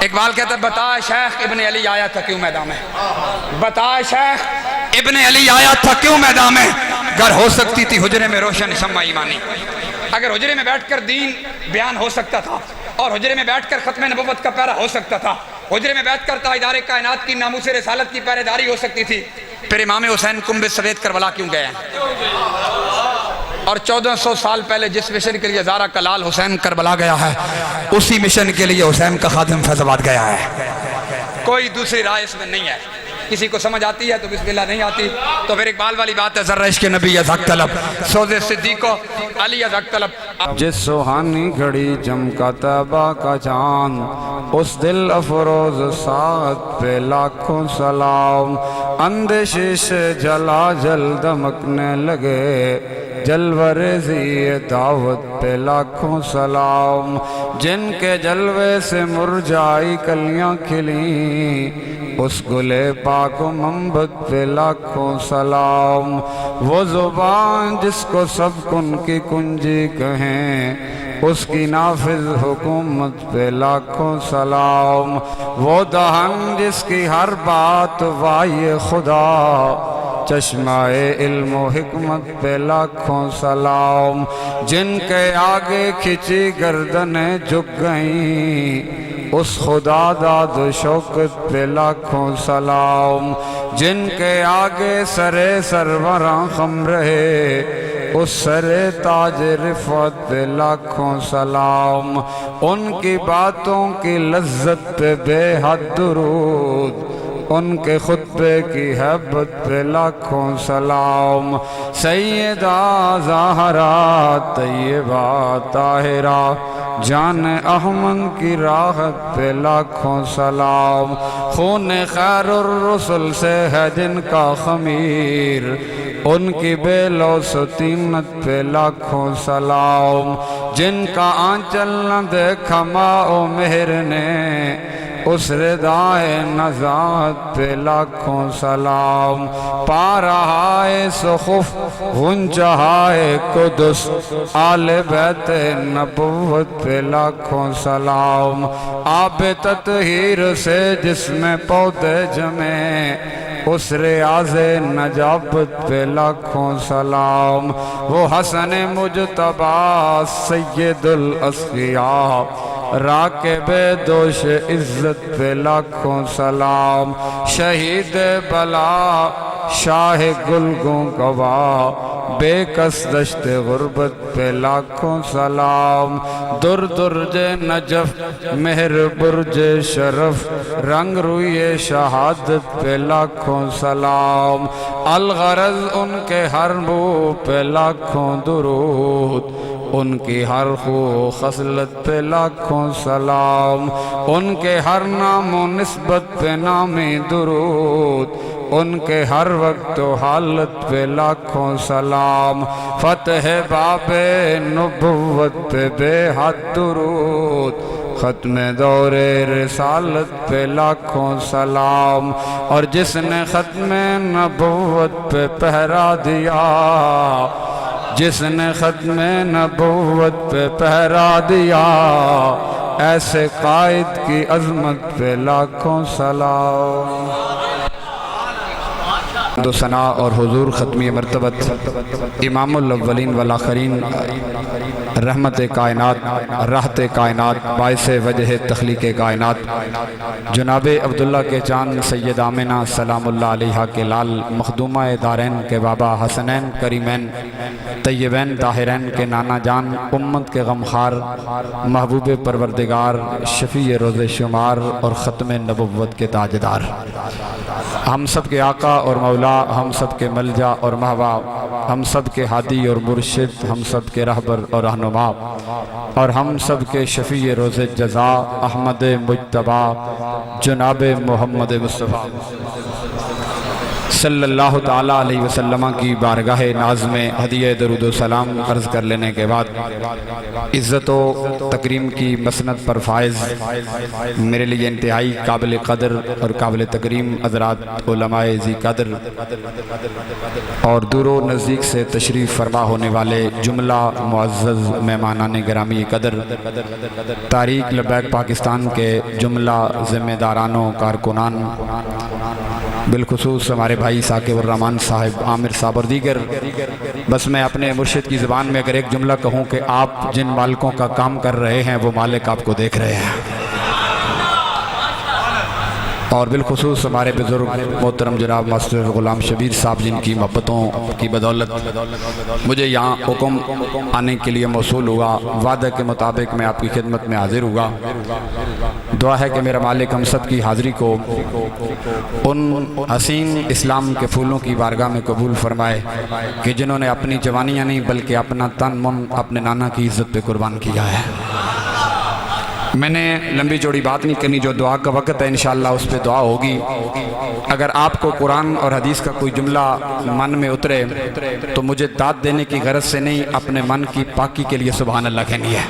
इकबाल कहता है बता शेख इब्ने अली आया था क्यों मैदान में, बता शेख इब्ने अली आया था क्यों मैदान में। गर हो सकती थी हुजरे में रोशन शम्मा ईमानी, अगर हुजरे में बैठकर दीन बयान हो सकता था और हुजरे में बैठकर खत्म नबुव्वत का पैरा हो सकता था, हुजरे में बैठकर ताजदारे कायनात की नामूस रिसालत की पहरेदारी हो सकती थी, फिर इमाम हुसैन कुंभ सफेद करबला क्यों गए हैं? और 1400 साल पहले जिस मिशन के लिए ज़ारा कलाल हुसैन करबला गया है, उसी मिशन के लिए हुसैन का खादिम फैज़ाबाद गया है। कोई दूसरी राय इसमें नहीं है। किसी को समझ आती है तो बिस्मिल्लाह, नहीं आती तो फिर इकबाल वाली बात है, ज़र्रा इश्क़ नबी अज़क तलब सोज़े सिद्दीक़ो अली अज़क तलब। जिस सुहानी घड़ी चमका तबा का चांद, उस दिल अफरोज साथ पे लाखों सलाम। अंदेशे से जला जल दमकने लगे, जलवरेज़ी दावत पे लाखों सलाम। जिनके जलवे से मुरझाई कलियां खिली, उस गुले पाक मोहब्बत पे लाखों सलाम। वो ज़ुबान जिसको सब कुन की कुंजी कहें, उसकी नाफिज हुकूमत पे लाखों सलाम। वो दहन जिसकी हर बात वाये खुदा, चश्माए इल्म हिकमत पे लाखों सलाम। जिनके आगे खिंची गर्दनें झुक गईं, उस खुदा दाद शौकत पे लाखों सलाम। जिनके आगे सरे सरवरां खम रहे, उस सरे ताज रिफत पे लाखों सलाम। उनकी बातों की लज्जत पे बेहद दुरूद, उनके खुतबे की हैबत पे लाखों सलाम। सैयदा ज़हरा तैयबा ताहिरा, जान अहमद की राहत पे लाखों सलाम। खून खैरुर रसूल से है जिनका खमीर, उनकी बेलौस तीनत पे लाखों सलाम। जिनका आंचल न देखा माओ मेहर ने, उस रिदाए नज़ात पे लाखों सलाम। पा रहा है सुखुफ गुंजहाए कुदस, आले बैत नबुव्वत पे लाखों सलाम। आब ततहीर से जिसमें पौधे जमे, उस रियाज़े नजाबत पे लाखों सलाम। वो हसन मुजतबा सैयदुल अस्किया, राक़िबे दोष इज़्ज़त पे लाखों सलाम। शहीद बला शाह गुलगों गवा, बेकस दश्त गुर्बत पे लाखों सलाम। दुर दुर्ज नजफ मेहर बुर्ज शरफ, रंग रुए शहादत पे लाखों सलाम। अलगरज उनके हर मुँह पे लाखों दुरूद, उनकी हर खू खसलत पे लाखों सलाम। उनके हर नामो निस्बत पे नामे दुरूद, उनके हर वक्त हालत पे लाखों सलाम। फतह बाबे नबुव्वत पे बेहद दुरूद, ख़त्म दौरे रिसालत पे लाखों सलाम। और जिसने ख़त्म नबुव्वत पे पहरा दिया, जिसने ख़त्म नबुव्वत पे पहरा दिया, ऐसे कायद की अज़मत पे लाखों सलाम। दो सना और हुजूर ख़त्मी मरतबत इमामुल अव्वलीन वल आखिरीन, रहमत कायनात, राहत कायनात, बाइस वजह तख्लीक़ कायनात, जनाब अब्दुल्ला के चांद सैयद आमिना सलामुल्लाह अलैहा के लाल, मखदूमा दारैन के बाबा, हसनैन करीमैन तय्यबैन ताहिरैन के नाना जान, उम्मत के गमखार, महबूब परवरदिगार, शफ़ी रोज़े शुमार और ख़त्म नबुव्वत के ताजदार, हम सब के आका और मौला, हम सब के मलजा और महवा, हम सब के हादी और मुर्शिद, हम सब के रहबर और रहनुमा, और हम सब के शफ़ी रोज़े जज़ा अहमद मुज्तबा जनाब मोहम्मद मुस्तफ़ा सल्लल्लाहु ताला अलैहि वसल्लम की बारगाह नाज में हदिया दरूद व सलाम अर्ज़ कर लेने के बाद इज़्ज़त व तकरीम की मसनद पर फायज़ मेरे लिए इंतहाई काबिल क़दर और काबिल तकरीम हज़रात उलमाए ज़ी क़दर और दूरो नज़दीक से तशरीफ़ फरमा होने वाले जुमला मुअज़्ज़ज़ मेहमानान गिरामी क़दर तारीख़ लबैक पाकिस्तान के जुमला ज़िम्मेदारानों कारकुनान बिलखुसूस हमारे भाई साकिब रहमान साहब आमिर साहब और दीगर। बस मैं अपने मुर्शिद की ज़ुबान में अगर एक जुमला कहूँ कि आप जिन मालिकों का काम कर रहे हैं वो मालिक आपको देख रहे हैं। और बिलखुसूस हमारे बुज़ुर्ग मोहतरम जनाब मास्टर ग़ुलाम शबीर साहब जिनकी मोहब्बतों की बदौलत मुझे यहाँ हुक्म आने के लिए मौसूल हुआ। वादा के मुताबिक मैं आपकी खिदमत में हाजिर हुआ। दुआ है कि मेरा मालिक हम सब की हाज़िरी को उन हसीन इस्लाम के फूलों की बारगाह में कबूल फरमाए कि जिन्होंने अपनी जवानियाँ नहीं बल्कि अपना तन मन अपने नाना की इज़्ज़त पे कुर्बान किया है। मैंने लंबी चौड़ी बात नहीं करनी, जो दुआ का वक़्त है इंशाअल्लाह उस पर दुआ होगी। अगर आपको कुरान और हदीस का कोई जुमला मन में उतरे तो मुझे दाद देने की गरज से नहीं, अपने मन की पाकी के लिए सुभान अल्लाह कहनी है।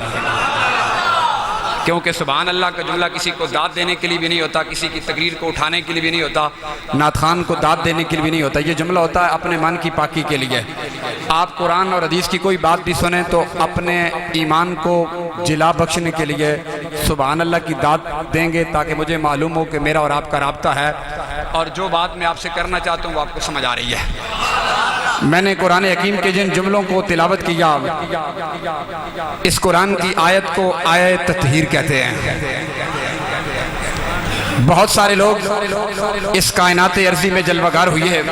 क्योंकि सुभान अल्लाह का जुमला किसी को दाद देने के लिए भी नहीं होता, किसी की तकरीर को उठाने के लिए भी नहीं होता, नात खान को दाद देने के लिए भी नहीं होता। ये जुमला होता है अपने मन की पाकी के लिए। आप कुरान और हदीस की कोई बात भी सुने तो अपने ईमान को जिला बख्शने के लिए सुभान अल्लाह की दाद देंगे, ताकि मुझे मालूम हो कि मेरा और आपका राब्ता है और जो बात मैं आपसे करना चाहता हूँ वो आपको समझ आ रही है। मैंने कुरान हकीम के जिन जुमलों को तिलावत किया, इस कुरान की आयत को आयत तत्हीर कहते हैं। बहुत सारे लोग इस कायनात अर्ज़ी में जलवागार हुए हैं,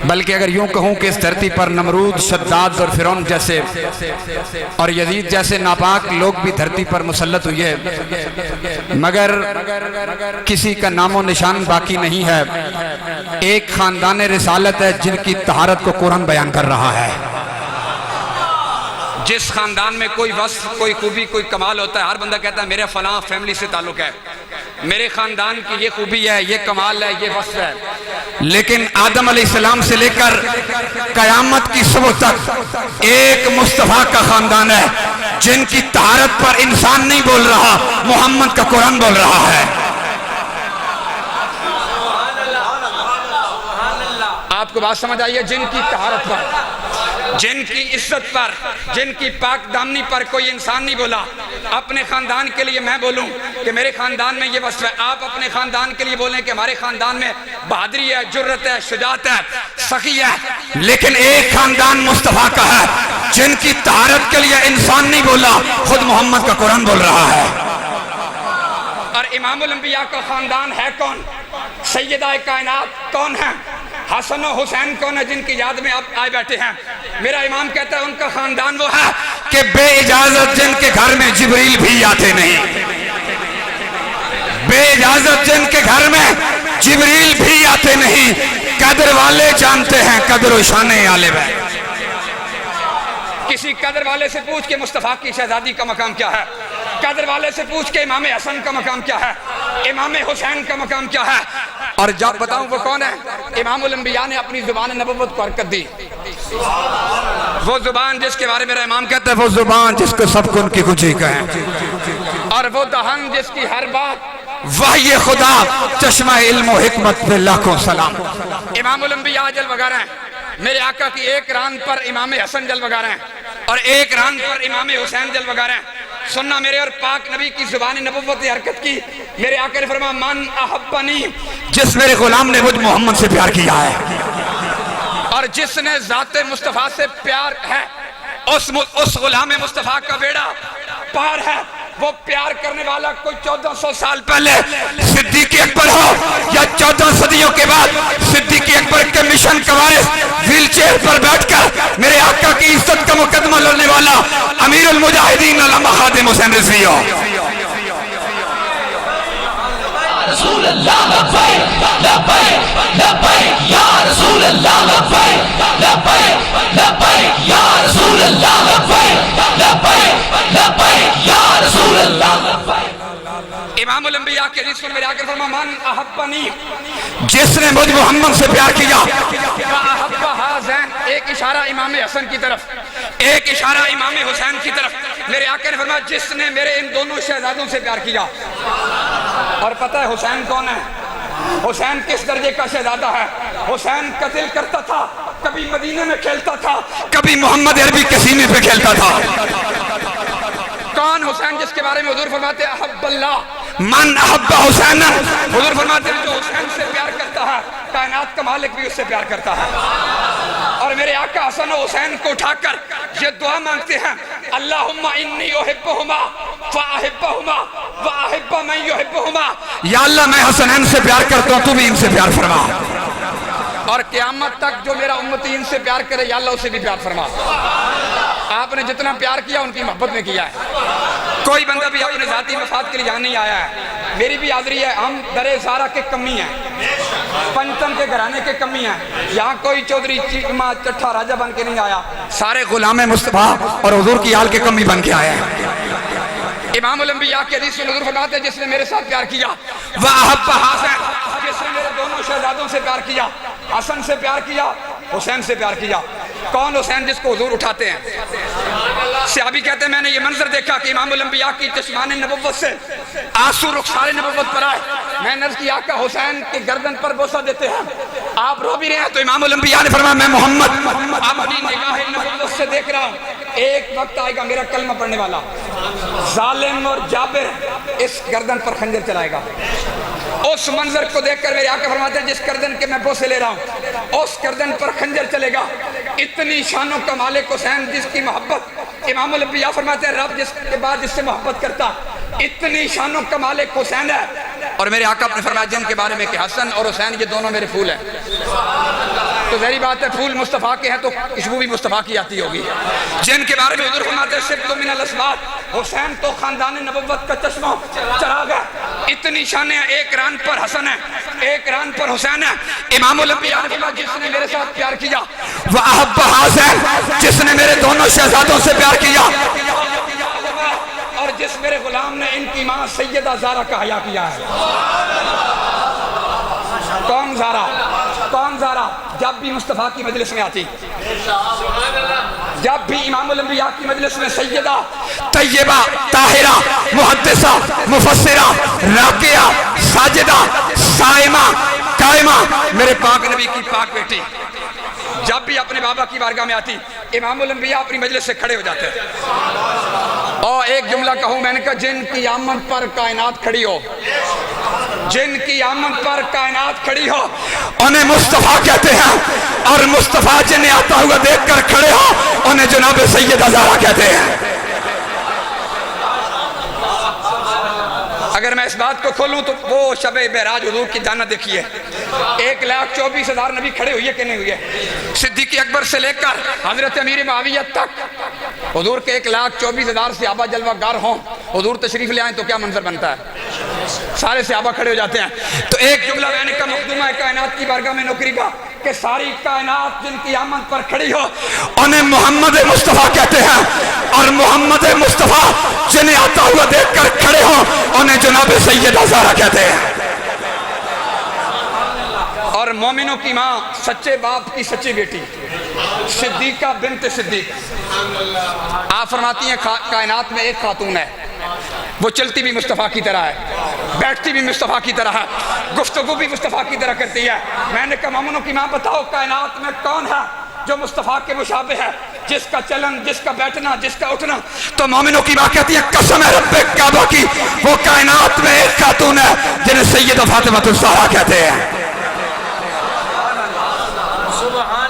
बल्कि अगर यूं कहूं कि इस धरती पर नमरूद, शद्दाद और फिरौन जैसे और यजीद जैसे नापाक लोग भी धरती पर मुसल्लत हुए हैं, मगर किसी का नामो निशान बाकी नहीं है। एक खानदान रिसालत है जिनकी तहारत को कुरान बयान कर रहा है। जिस खानदान में कोई वस्फ, कोई खूबी, कोई कमाल होता है, हर बंदा कहता है मेरे फलां फैमिली से ताल्लुक है, मेरे खानदान की ये खूबी है, ये कमाल है, ये वस्फ है। लेकिन आदम अलैहिस्सलाम से लेकर कयामत की सुबह तक एक मुस्तफा का खानदान है जिनकी तहारत पर इंसान नहीं बोल रहा, मोहम्मद का कुरान बोल रहा है। आपको बात समझ आई है? जिनकी तहारत पर, जिनकी इज्जत पर, जिनकी पाक दामनी पर कोई इंसान नहीं बोला। अपने खानदान के लिए मैं बोलूं कि मेरे खानदान में ये वस्फ है, आप अपने खानदान के लिए बोलें कि हमारे खानदान में बहादुरी है, जुर्रत है, शुजात है, सखी है। लेकिन एक खानदान मुस्तफा का है जिनकी तहारत के लिए इंसान नहीं बोला, खुद मोहम्मद का कुरान बोल रहा है। और इमामुल अंबिया का खानदान है कौन? सैयदा कायनात कौन है? हसन और हुसैन कौन है जिनकी याद में आप आए बैठे हैं? मेरा इमाम कहता है उनका खानदान वो है कि बेइजाजत जिनके घर में जिब्रील भी आते नहीं, बेइजाजत जिनके घर में जिब्रील भी आते नहीं। कदर वाले जानते हैं कदर शाने आले में। किसी कदर वाले से पूछ के मुस्तफा की शहजादी का मकाम क्या है, कदर वाले से पूछ के इमाम हसन का मकाम क्या है, इमाम हुसैन का मकाम क्या है। और जब बताऊं वो कौन है? इमामुल अंबिया ने अपनी जुबान नबुव्वत को हरकत दी। वो जुबान जिसके बारे में मेरा इमाम कहता है वो जुबान जिसको सबको उनकी कुछ ही कहें, और वो दहन जिसकी हर बात वही खुदा, चश्मा इल्म व हिकमत पे लाखों सलाम। इमामुल अंबिया जल वगैरह हैं। मेरे आका की एक रान पर इमाम हसन जल वगैरह हैं और एक रान पर इमाम हुसैन जल वगैरह हैं। सुनना मेरे और पाक नबी की जुबान नबुव्वत ने हरकत की। मेरे आका ने फरमाया मन अहब्बनी, जिस मेरे गुलाम ने मुझ मोहम्मद से प्यार किया है, और जिसने ज़ाते मुस्तफ़ा से प्यार है उस गुलाम मुस्तफ़ा का बेड़ा पार है। वो प्यार करने वाला कोई 1400 साल पहले सिद्दीक़ अकबर हो या 14 सदियों के बाद सिद्दीक़ अकबर के मिशन का वारिस व्हील चेयर पर बैठकर मेरे आका की इज्जत का मुकदमा लड़ने वाला अमीरुल मुजाहिदीन अल्लामा खादिम हुसैन रिज़वी हो। रसूल अल्लाह लब्बैक लब्बैक लब्बैक या रसूल अल्लाह लब्बैक लब्बैक लब्बैक या रसूल अल्लाह लब्बैक लब्बैक लब्बैक या रसूल अल्लाह लब्बैक। इमामुल अंबिया के हदीस मेरे आके फरमा मन अहब्बनी, जिसने मुझ मोहम्मद से प्यार किया, अहब्बा हाज़ैन, एक इशारा इमाम हसन की तरफ, एक इशारा इमाम हुसैन की तरफ। मेरे आके ने फरमाया जिसने मेरे इन दोनों शहजादों से प्यार किया। और पता है हुसैन कौन है? हुसैन किस दर्जे का शहजादा है? हुसैन कत्ल करता था, कभी मदीने में खेलता था, कभी मोहम्मद अरबी के सीने पे खेलता था। कौन हुसैन? जिसके बारे में हुजूर फरमाते अहब्बल्लाह मन अहब्बा हुसैन। हुजूर फरमाते हैं जो हुसैन से प्यार करता है कायनात का मालिक भी उससे प्यार करता है। और मेरे आका हसन और हुसैन को उठाकर ये दुआ मांगते हैं अल्लाहुम्मा इन्नी उहिब्बुहुमा फ़अहिब्बहुमा व अहिब्बा मन युहिब्बुहुमा। या अल्लाह मैं हसनैन से प्यार करता हूँ, तू भी इनसे प्यार फरमा। और क़यामत तक जो मेरा उम्मती इनसे प्यार करे या अल्लाह उसे भी प्यार फरमा। आपने जितना प्यार किया उनकी मोहब्बत में किया है। कोई बंदा भी अपने जाती मफाद के लिए यहाँ नहीं आया है। मेरी भी हाज़िरी है, हम दरे सारा के कमी हैं, पंचम के घराने के कमी हैं। यहाँ कोई चौधरी चीमा चट्ठा राजा बन के नहीं आया, सारे गुलाम मुस्तफा और हुजूर की आल के कमी बन के आए हैं। इमामुल अंबिया के हदीस में हुजूर फरमाते हैं जिसने मेरे साथ प्यार किया वह अहब्बा हाज़ैन, जिसने मेरे दोनों शहजादों से प्यार किया, हसन से प्यार किया, हुसैन से प्यार किया। कौन हुसैन? जिसको हुजूर उठाते हैं। सहाबी कहते हैं मैंने ये मंजर देखा कि इमामुल अंबिया की चश्माने नबुव्वत से आंसू रुखसारे नबुव्वत पर आए। मैंने अर्ज़ किया आका हुसैन के गर्दन पर बोसा देते हैं, आप रो भी रहे हैं। तो इमामुल अंबिया ने फरमाया मैं मोहम्मद अपनी निगाह नबुव्वत से देख रहा हूँ, एक वक्त आएगा मेरा कलमा पढ़ने वाला जालिम और जाबिर इस गर्दन पर खंजर चलाएगा। उस मंजर को देखकर मेरे आका फरमाते हैं जिस गर्दन के मैं बोसे ले रहा हूँ उस गर्दन पर खंजर चलेगा। इतनी शानों का मालिक हुसैन जिसकी मोहब्बत इमामुल अंबिया फरमाते हैं रब जिसके बाद जिससे मोहब्बत करता, इतनी शानों का मालिक हुसैन है। और मेरे आका अपने फरमाया जिनके बारे में कि हसन और हुसैन ये दोनों मेरे फूल हैं। तो जहरी बात है फूल मुस्तफ़ा के हैं तो खुशबू भी मुस्तफ़ा की आती होगी। जिनके बारे में हुजूर फरमाते हैं सिब्तु मिनल अस्बात, हुसैन तो खानदान नबुव्वत का चश्मा चराग है। इतनी शाने हैं, एक रान पर हसन है, एक रान पर हुसैन है। इमामुल अंबिया ने फरमाया जिसने मेरे साथ प्यार किया वह अहब्बा हाज़ैन, जिसने मेरे दोनों शहजादों से प्यार किया और जिस मेरे गुलाम ने इनकी मां सैयदा ज़ारा का हया किया है। कौन ज़ारा? कौन ज़ारा? जब भी मुस्तफ़ा की मजलिस में आती, जब भी इमामुल अंबिया की मजलिस में सैयदा तैयबा ताहिरा मुहद्दिसा मुफस्सिरा राकिया साजिदा साइमा कायमा मेरे पाक नबी की पाक बेटी जब भी अपने बाबा की बारगाह में आती इमामुल अंबिया अपनी मजलिस से खड़े हो जाते हैं। और एक जुमला कहूँ मैंने कहा जिनकी आमद पर कायनात खड़ी हो, जिनकी आमद पर कायनात खड़ी हो उन्हें मुस्तफ़ा कहते हैं। और मुस्तफ़ा जिन्हें आता हुआ देखकर खड़े हो उन्हें जनाब सैयदा ज़ारा कहते हैं। अगर मैं इस बात को खोलूं तो वो शबे बेराज हुजूर की जाना देखिए, 1,24,000 नबी खड़े हुए कि नहीं हुए? सिद्दीक़ अकबर से लेकर हजरत अमीर मुआविया तक हुजूर के 1,24,000 सहाबा जलवागार हों, हुजूर तशरीफ ले आए तो क्या मंजर बनता है? सारे सहाबा खड़े हो जाते हैं। तो एक जुमला मैंने कहा मखदूमा कायनात की बारगाह में नौकरी का कि सारी कायनात जिनकी आमद पर खड़ी हो उन्हें मोहम्मद मुस्तफ़ा कहते हैं। और मोहम्मद मुस्तफ़ा जिन्हें आता हुआ देखकर खड़े हो उन्हें जनाब सैयदा ज़ारा कहते हैं। और मोमिनों की माँ सच्चे बाप की सच्ची बेटी सिद्दीक़ा बिन्त सिद्दीक़, आप फरमाती हैं कायनात में एक खातून है, वो चलती भी मुस्तफ़ा की तरह है, बैठती भी मुस्तफ़ा की तरह है, गुफ्तगू भी मुस्तफ़ा की तरह करती है। मैंने कहा मोमिनों की माँ बताओ कायनात में कौन है जो मुस्तफ़ा के मुशाबे है, जिसका चलन, जिसका बैठना, जिसका उठना? तो मोमिनों की माँ कहती है कसम है रब्बे काबा की वो कायनात में एक खातून है जिन्हें सैयदा फातिमातुज़ ज़हरा कहते हैं।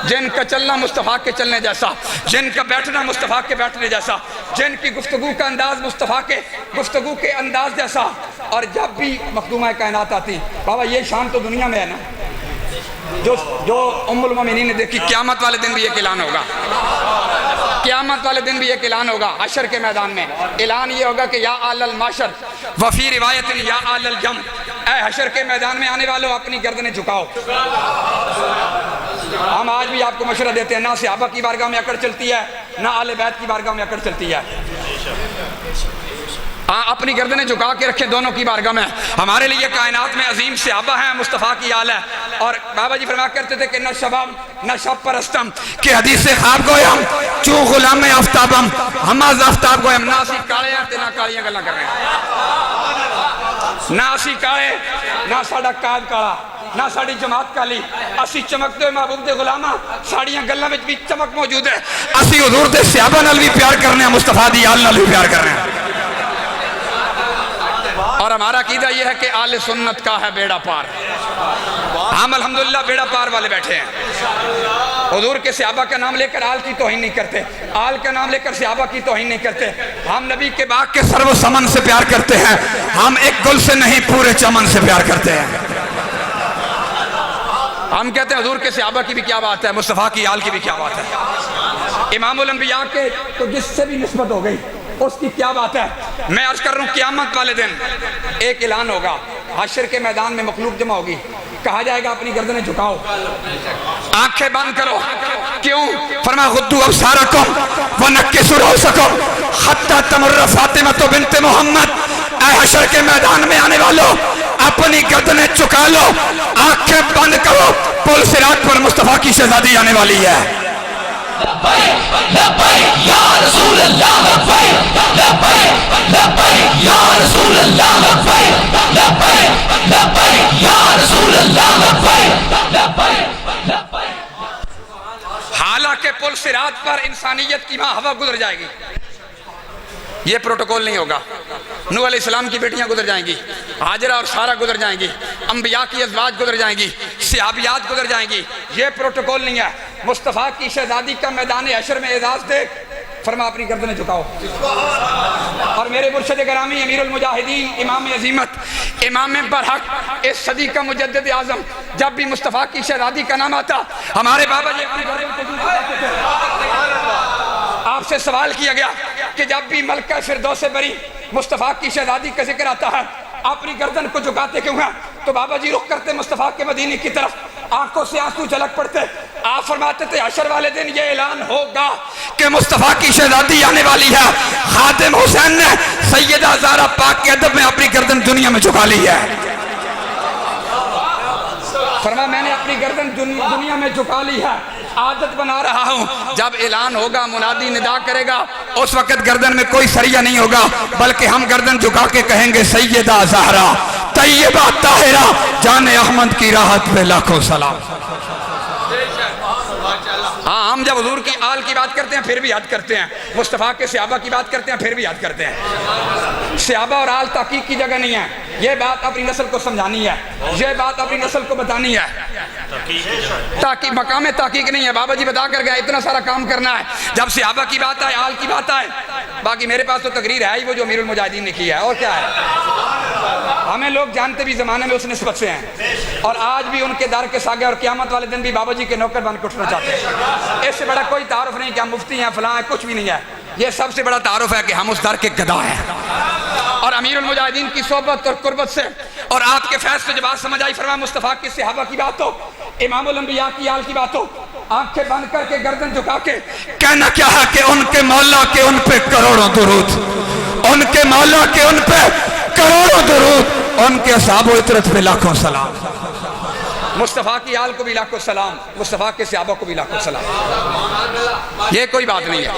जिनका चलना मुस्तफ़ा के चलने जैसा, जिनका बैठना मुस्तफ़ा के बैठने जैसा, जिनकी गुफ्तगू का अंदाज मुस्तफ़ा के गुफ्तगू के अंदाज जैसा। और जब भी मखदूमा कायनात आती बाबा ये शान तो दुनिया में है ना, जो उम्मुल मोमिनीन ने देखी। क़यामत वाले दिन भी एक ऐलान होगा, क़यामत वाले दिन भी एक ऐलान होगा। हशर के मैदान में ऐलान ये होगा कि या आलल माशर वफ़ी रिवायत या आलल जम, ऐ हशर के मैदान में आने वालों अपनी गर्दनें झुकाओ। हम आज भी आपको मशवरा देते हैं ना सहाबा की बारगाह में अकड़ चलती है ना आले बैत की बारगाह में अकड़ चलती है। अपनी गर्दनें झुका के रखें दोनों की बारगाह में। हमारे लिए कायनात में अजीम सहाबा हैं, मुस्तफ़ा की आल है। और बाबा जी फरमा करते थे कि न शबाब न शब परस्तम के हदीस से ख्वाब गोयम चू गुलाम आफ्ताबम हम आफ्ताब गोयम। ना असी काले हैं ते ना कालियां गल्लां कर रहे हैं, ना असी काले ना साडा काद काला ना साड़ी जमात काली। असी चमकते महबूब दे गुलामा, साड़ियां गल्लां विच भी चमक मौजूद है। असी हुजूर दे सहाबा नाल भी प्यार करने हैं, मुस्तफ़ा दी आल नाल भी प्यार करने हैं। और हमारा अकीदा यह है कि आले सुन्नत का है बेड़ा पार। हम अल्हम्दुलिल्लाह बेड़ा पार वाले बैठे हैं। हुजूर के सहाबा का नाम लेकर आल की तौहीन नहीं करते, आल का नाम लेकर सहाबा की तौहीन नहीं करते। हम नबी के बाग के सर्व समन से प्यार करते हैं। हम एक गुल से नहीं पूरे चमन से प्यार करते हैं। हम कहते हैं हुजूर के सहाबा की भी क्या बात है, मुस्तफ़ा की आल की भी क्या बात है। इमामुल अंबिया के तो जिससे भी निस्बत हो गई उसकी क्या बात है। मैं अर्ज कर रहा हूँ क़यामत वाले दिन एक ऐलान होगा, हश्र के मैदान में मखलूक जमा होगी, कहा जाएगा अपनी गर्दनें झुकाओ, आंखें बंद करो। क्यों? फरमा गुद्दू अब्सारकुम व नक्किसू रुऊसकुम हत्ता तमुर्र फातिमा बिन्त मोहम्मद। ऐ हश्र के मैदान में आने वालों, अपनी गर्दनें झुका लो, आंखें बंद करो, पुल सिरात पर मुस्तफ़ा की शहजादी आने वाली है। हालांकि पुल सिरात पर इंसानियत की मां हवा गुजर जाएगी, ये प्रोटोकॉल नहीं होगा। नूह अलैहिस्सलाम की बेटियां गुजर जाएंगी, हाजरा और सारा गुजर जाएंगी, अंबिया की अज़वाज गुजर जाएंगी, सहाबियात गुजर जाएंगी, ये प्रोटोकॉल नहीं है। मुस्तफ़ा की शहजादी का मैदान हश्र में एजाज देख फरमा अपनी गर्दनें झुकाओ। और मेरे मुर्शिद गिरामी अमीरुल मुजाहिदीन इमाम अजीमत इमाम बरहक इस सदी का मुजद्दिद आज़म, जब भी मुस्तफ़ा की शहजादी का नाम आता हमारे बाबा जी अपनी गर्दन को झुकाते थे। आपसे सवाल किया गया कि जब भी मलका फिरदौस से बरी मुस्तफ़ा की शहजादी का जिक्र आता है अपनी गर्दन को झुकाते क्यों हैं? तो बाबा जी रुख करते मुस्तफ़ा के मदीने की तरफ, आंखों से आंसू झलक पड़ते। आप फरमाते थे हश्र वाले दिन ये ऐलान होगा कि मुस्तफ़ा की शहजादी आने वाली है। खादिम हुसैन ने सैयदा ज़हरा पाक के अदब में अपनी गर्दन दुनिया में झुका ली है। फरमा मैंने अपनी गर्दन दुनिया में झुका ली है, आदत बना रहा हूँ। जब ऐलान होगा, मुनादी निदा करेगा, उस वक्त गर्दन में कोई सरिया नहीं होगा, बल्कि हम गर्दन झुका के कहेंगे सैयदा ज़हरा तैयबा ताहिरा जाने अहमद की राहत पे लाखों सलाम। हाँ, हम जब हुजूर की आल की बात करते हैं फिर भी याद करते हैं, मुस्तफ़ा के सहाबा की बात करते हैं फिर भी याद करते हैं। सहाबा और आल ताकीक की जगह नहीं है, ये बात अपनी नस्ल को समझानी है, ये बात अपनी नस्ल को बतानी है। ताकि मकाम ताकीक नहीं है, बाबा जी बता कर गया इतना सारा काम करना है। जब सहाबा की बात आए, आल की बात आए, बाकी मेरे पास तो तकरीर है ही वो जो अमीरुल मुजाहिदीन ने की है, और क्या है। हमें लोग जानते भी ज़माने में उस निस्बत से हैं, और आज भी उनके दर के सागे और क़यामत वाले दिन भी बाबा जी के नौकर बन के उठना चाहते हैं। इससे बड़ा कोई तारुफ नहीं कि हम मुफ्ती हैं, फलां हैं, कुछ भी नहीं है। ये सबसे बड़ा तारुफ है कि हम उस दर के गदा हैं। और अमीरुल मुजाहिदीन की सोबत और कुर्बत से और आपके फैज़ से जब बात समझ आई, फरमा मुस्तफ़ा के सहाबा की बात हो, इमामुल अंबिया की आल की बात हो, आंखें बंद करके गर्दन झुका के कहना क्या है कि उनके मौला के उन पे करोड़ों दुरूद, उनके मौला के उन पे करोड़ों दुरूद, उनके असहाबो इतरत पे लाखों सलाम। मुस्तफ़ा की आल को भी लाखों सलाम, मुस्तफ़ा के सहाबा को भी लाखों सलाम। ये कोई बात नहीं है।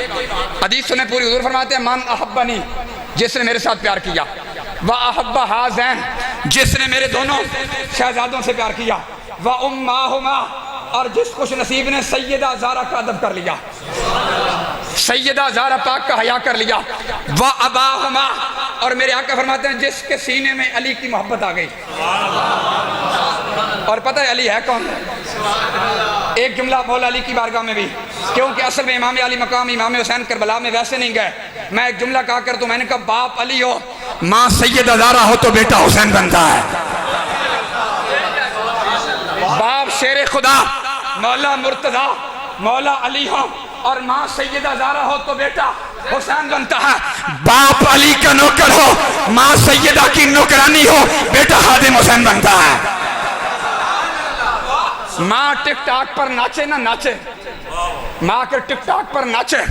हदीस सुने पूरी, हुजूर फरमाते हैं मन अहब्बनी, जिसने मेरे साथ प्यार किया, व अहब्बा हाज़ैन, जिसने मेरे दोनों शहजादों से प्यार किया, व उम्माहुमा, और जिस खुश नसीब ने सैयदा ज़हरा का अदब कर लिया, सैयदा ज़हरा पाक का हया कर लिया, व अबाहुमा, और मेरे आका फरमाते हैं जिसके सीने में अली की मोहब्बत आ गई। और पता है अली है कौन? एक जुमला मौला अली की बारगाह में भी, क्योंकि असल में इमाम अली मकाम इमाम हुसैन करबला में वैसे नहीं गए। मैं एक जुमला कहा कर तो मैंने कहा बाप अली हो, माँ सैयदा ज़हरा हो तो बेटा हुसैन बनता है। बाप शेर खुदा मौला मुर्तज़ा मौला अली हो और माँ सैयदा ज़हरा हो तो बेटा हुसैन बनता है। बाप अली का नौकर हो, माँ सैयदा की नौकरानी हो, बेटा खादिम हुसैन बनता है। माँ टिकटॉक पर नाचे ना नाचे, माँ के टिकटॉक पर नाचे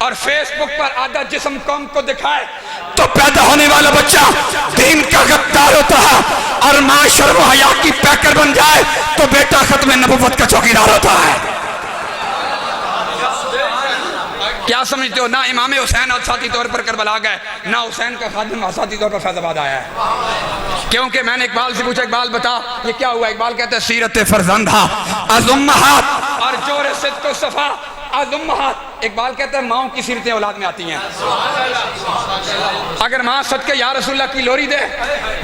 और फेसबुक पर आधा जिस्म कौम को दिखाए तो पैदा होने वाला बच्चा दीन का गद्दार होता है, और माँ शर्म हया की पैकर बन जाए तो बेटा खत्म नबुव्वत का चौकीदार होता है। क्या समझते हो? ना इमाम हुसैन औसाती तौर पर करबला गए, ना हुसैन का खादिम औसाती तौर पर फैजाबाद आया है। क्योंकि मैंने इकबाल से पूछा, इकबाल बता ये क्या हुआ? इकबाल कहते हैं सीरत फरजंदा अज़ुम्महात और जोर सिद्क़ सफ़ा अज़ुम्महात। इकबाल कहते हैं माओ की सीरतें औलाद में आती हैं। अगर माँ सदके या रसूलल्लाह की लोरी दे,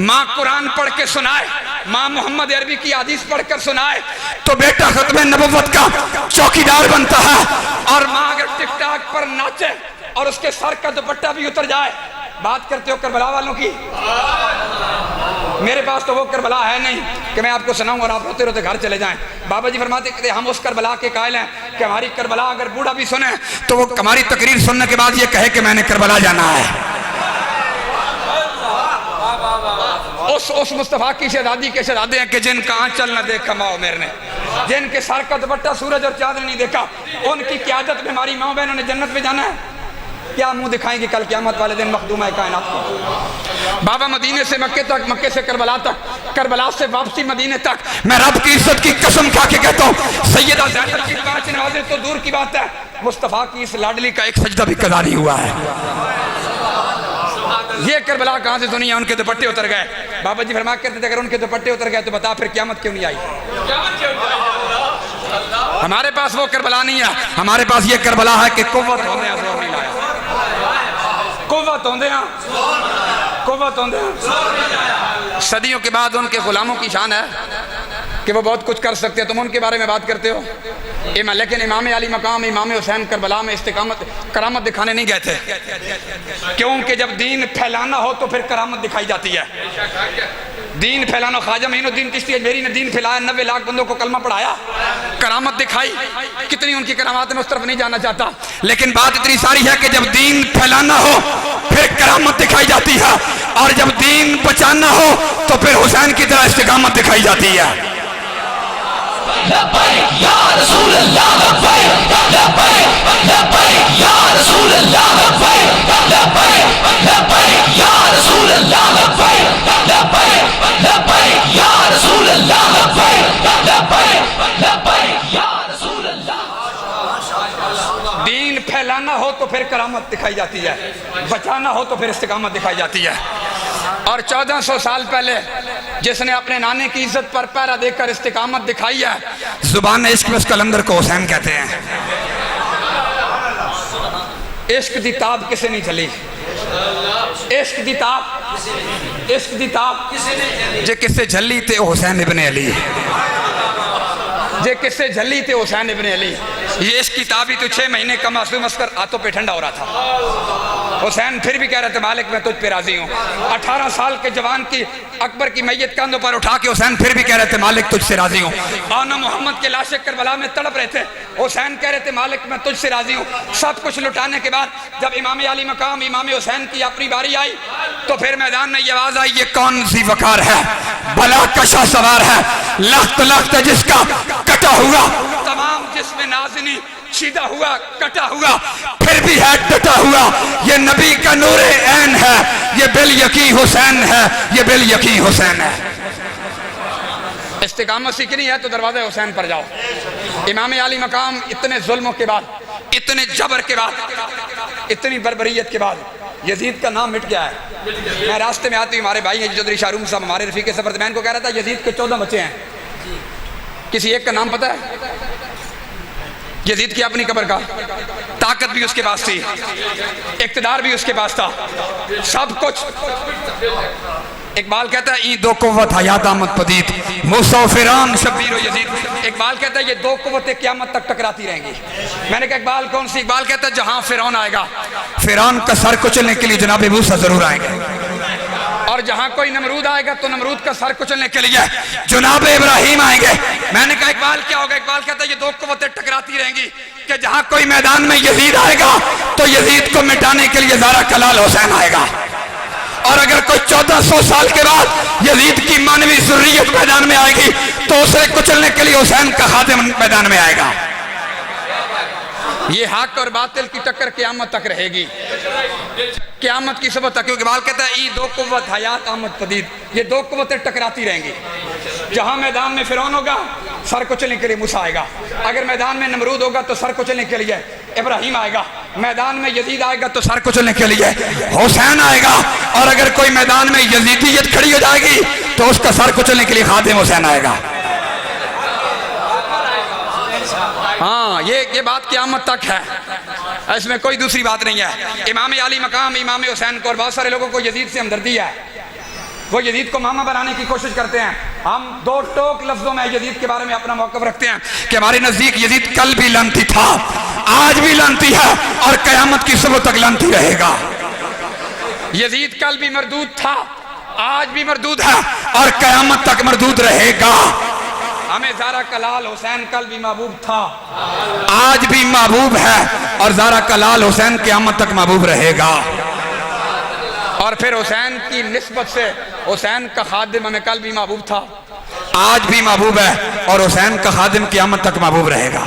माँ कुरान पढ़ के सुनाए, माँ मोहम्मद अरबी की हदीस पढ़कर सुनाए तो बेटा खत्म नबुव्वत का चौकीदार बनता है। और माँ अगर टिकटॉक पर नाचे और उसके सर का दुपट्टा भी उतर जाए, बात करते हो करबला वालों की, मेरे पास तो वो करबला है नहीं कि मैं आपको सुनाऊं और आप रोते रोते घर चले जाएं। बाबा जी फरमाते थे हम उस करबला के कायल हैं कि हमारी करबला अगर बूढ़ा भी सुने तो वो हमारी तकरीर सुनने के बाद ये कहे कि मैंने करबला जाना है। उस मुस्तफा की शहजादी के शहजादे हैं कि जिनका आंचल न देखा माओ मेरे ने, जिनके सर का दुपट्टा सूरज और चांद ने नहीं देखा, उनकी क़यादत में हमारी माओ बहनों ने जन्नत में जाना है। क्या मुंह दिखाएंगे कल क़यामत वाले दिन मखदूम है कायनात को। बाबा मदीने से मक्के तक, मक्के से करबला तक, करबला से वापसी मदीने तक, मैं रब की इज्जत की कसम खा के कहता हूँ सैयदा ज़ैनब की 5 नवाज़ें तो दूर की बात है, मुस्तफा की इस लाडली का एक सजदा भी कदा नहीं हुआ है। ये करबला कहाँ से सुनी है? उनके दुपट्टे उतर गए। बाबा जी फरमाया करते थे अगर उनके दुपट्टे उतर गए तो बता फिर क़यामत क्यों नहीं आई? हमारे पास वो करबला नहीं है, हमारे पास ये करबला है कि कुव्वत होंदे हैं जोर नहीं लाया, कुव्वत होंदे हैं, कुव्वत होंदे हैं। सदियों के बाद उनके गुलामों की शान है कि वो बहुत कुछ कर सकते हैं, तुम उनके बारे में बात करते हो। लेकिन इमाम अली मकाम इमाम हुसैन करबला में इस्तिकामत करामत दिखाने नहीं गए थे, क्योंकि जब दीन फैलाना हो तो फिर करामत दिखाई जाती है। दीन फैलाना, ख्वाजा मोइनुद्दीन चिश्ती अजमेरी ने दीन फैलाया, 90 लाख बंदों को कलमा पढ़ाया, करामत दिखाई। कितनी उनकी करामात है मैं उस तरफ नहीं जाना चाहता, लेकिन बात इतनी सारी है कि जब दीन फैलाना हो फिर करामत दिखाई जाती है, और जब दीन बचाना हो तो फिर हुसैन की तरह इस्तिकामत दिखाई जाती है। लब्बैक या रसूल अल्लाह, लब्बैक लब्बैक लब्बैक या रसूल अल्लाह, लब्बैक लब्बैक लब्बैक या रसूल अल्लाह, लब्बैक लब्बैक लब्बैक या रसूल अल्लाह, लब्बैक लब्बैक लब्बैक या रसूल अल्लाह। दीन फैलाना हो तो फिर करामत दिखाई जाती है, बचाना हो तो फिर इस्तिकामत दिखाई जाती है। और 1400 साल पहले जिसने अपने नाने की इज्जत पर पैरा देकर इस्तिकामत दिखाई है, जुबान इश्क में उस कलंदर को हुसैन कहते हैं। इश्क दी ताब किसे नहीं चली, इश्क दी ताब, इश्क दी ताब जे किससे झली थे हुसैन इब्ने अली, जे किससे झली थे हुसैन इब्ने अली। ये इश्क की ताब ही तो 6 महीने का मासूम अस्कर हाथों पे ठंडा हो रहा था। हुसैन फिर भी कह रहे थे मालिक मैं तुझ पे राजी हूँ। 18 साल के जवान की अकबर की मैयत कंधों पर उठा के हुसैन फिर भी कह रहे थे मालिक तुझसे राजी हूँ। आना मोहम्मद के लाशे करबला में तड़प रहे थे, हुसैन कह रहे थे मालिक मैं तुझसे राजी हूँ। सब कुछ लुटाने के बाद जब इमाम अली मकाम इमाम हुसैन की अपनी बारी आई तो फिर मैदान में ये आवाज आई, ये कौन सी वकार है, बला कशा सवार है, लख्त लख्त जिसका कटा हुआ, तमाम जिसमें नाज़नी सीधा हुआ कटा हुआ फिर भी है डटा हुआ, ये नबी का नूरे ऐन है, ये बिल यकी हुसैन है, ये बिल यकी हुसैन है। इस्तिकामत सीखनी है तो दरवाज़े हुसैन पर जाओ। इमाम अली मकाम इतने जुल्मों के बाद, इतने जबर के बाद, इतनी बर्बरियत के बाद यजीद का नाम मिट गया है। मैं रास्ते में आती हूँ, हमारे भाई हैं चौधरी शाहरुख साहब, हमारे रफीक सफर, मैं इनको कह रहा था यजीद के 14 बच्चे हैं, किसी एक का नाम पता है? यजीद की अपनी कब्र का, ताकत भी उसके पास थी, इक्तदार भी उसके पास था, सब कुछ। इकबाल कहता है ई 2 कुव्वत हयात आमद पदीद मूसा फिरौन शब्बीर यजीद। इकबाल कहता है ये 2 कुव्वतें क़यामत तक टकराती रहेंगी। मैंने कहा इकबाल कौन सी? इकबाल कहता है जहां फिरौन आएगा, फिरौन का सर कुचलने के लिए जनाब मूसा जरूर आएंगे, और जहां कोई नमरूद आएगा तो नमरूद का सर कुचलने के लिए जनाब इब्राहिम आएंगे। मैंने कहा इकबाल क्या होगा? इकबाल कहता है ये 2 कुव्वतें टकराती रहेंगी कि जहां कोई मैदान में यजीद आएगा तो यजीद को मिटाने के लिए ज़ारा कलाल हुसैन आएगा, और अगर कोई 1400 साल के बाद यजीद की मानवी ज़ुर्रियत मैदान में आएगी तो उसे कुचलने के लिए हुसैन का खादिम मैदान में आएगा। ये हक और बातिल की टक्कर क़यामत तक रहेगी, क़यामत की सुबह तक। क्योंकि बाल कहता है ई दो कुव्वत हयात आमद पदीद, ये दो कुव्वतें टकराती रहेंगी। जहाँ मैदान में फिरौन होगा सर कुचलने के लिए मूसा आएगा, अगर मैदान में नमरूद होगा तो सर कुचलने के लिए इब्राहिम आएगा, मैदान में यजीद आएगा तो सर कुचलने के लिए हुसैन आएगा, और अगर कोई मैदान में यजीदियत खड़ी हो जाएगी तो उसका सर कुचलने के लिए खादिम हुसैन आएगा। हाँ, ये बात क़यामत तक है, इसमें कोई दूसरी बात नहीं है। इमाम अली मकाम इमाम हुसैन को और बहुत सारे लोगों को यजीद से हमदर्दी है, वो यजीद को मामा बनाने की कोशिश करते हैं। हम दो टोक लफ्जों में यजीद के बारे में अपना मौक़िफ़ रखते हैं कि हमारे नज़दीक यजीद कल भी लानती था, आज भी लानती है और क़यामत की सुबह तक लानती रहेगा। यजीद कल भी मरदूद था, आज भी मरदूद है और क़यामत तक मरदूद रहेगा। हमें ज़ारा कलाल हुसैन कल भी महबूब था, आज भी महबूब है और ज़ारा कलाल हुसैन क़यामत तक महबूब रहेगा। और फिर हुसैन की निस्बत से हुसैन का खादिम हमें कल भी महबूब था, आज भी महबूब है और हुसैन का खादिम क़यामत तक महबूब रहेगा।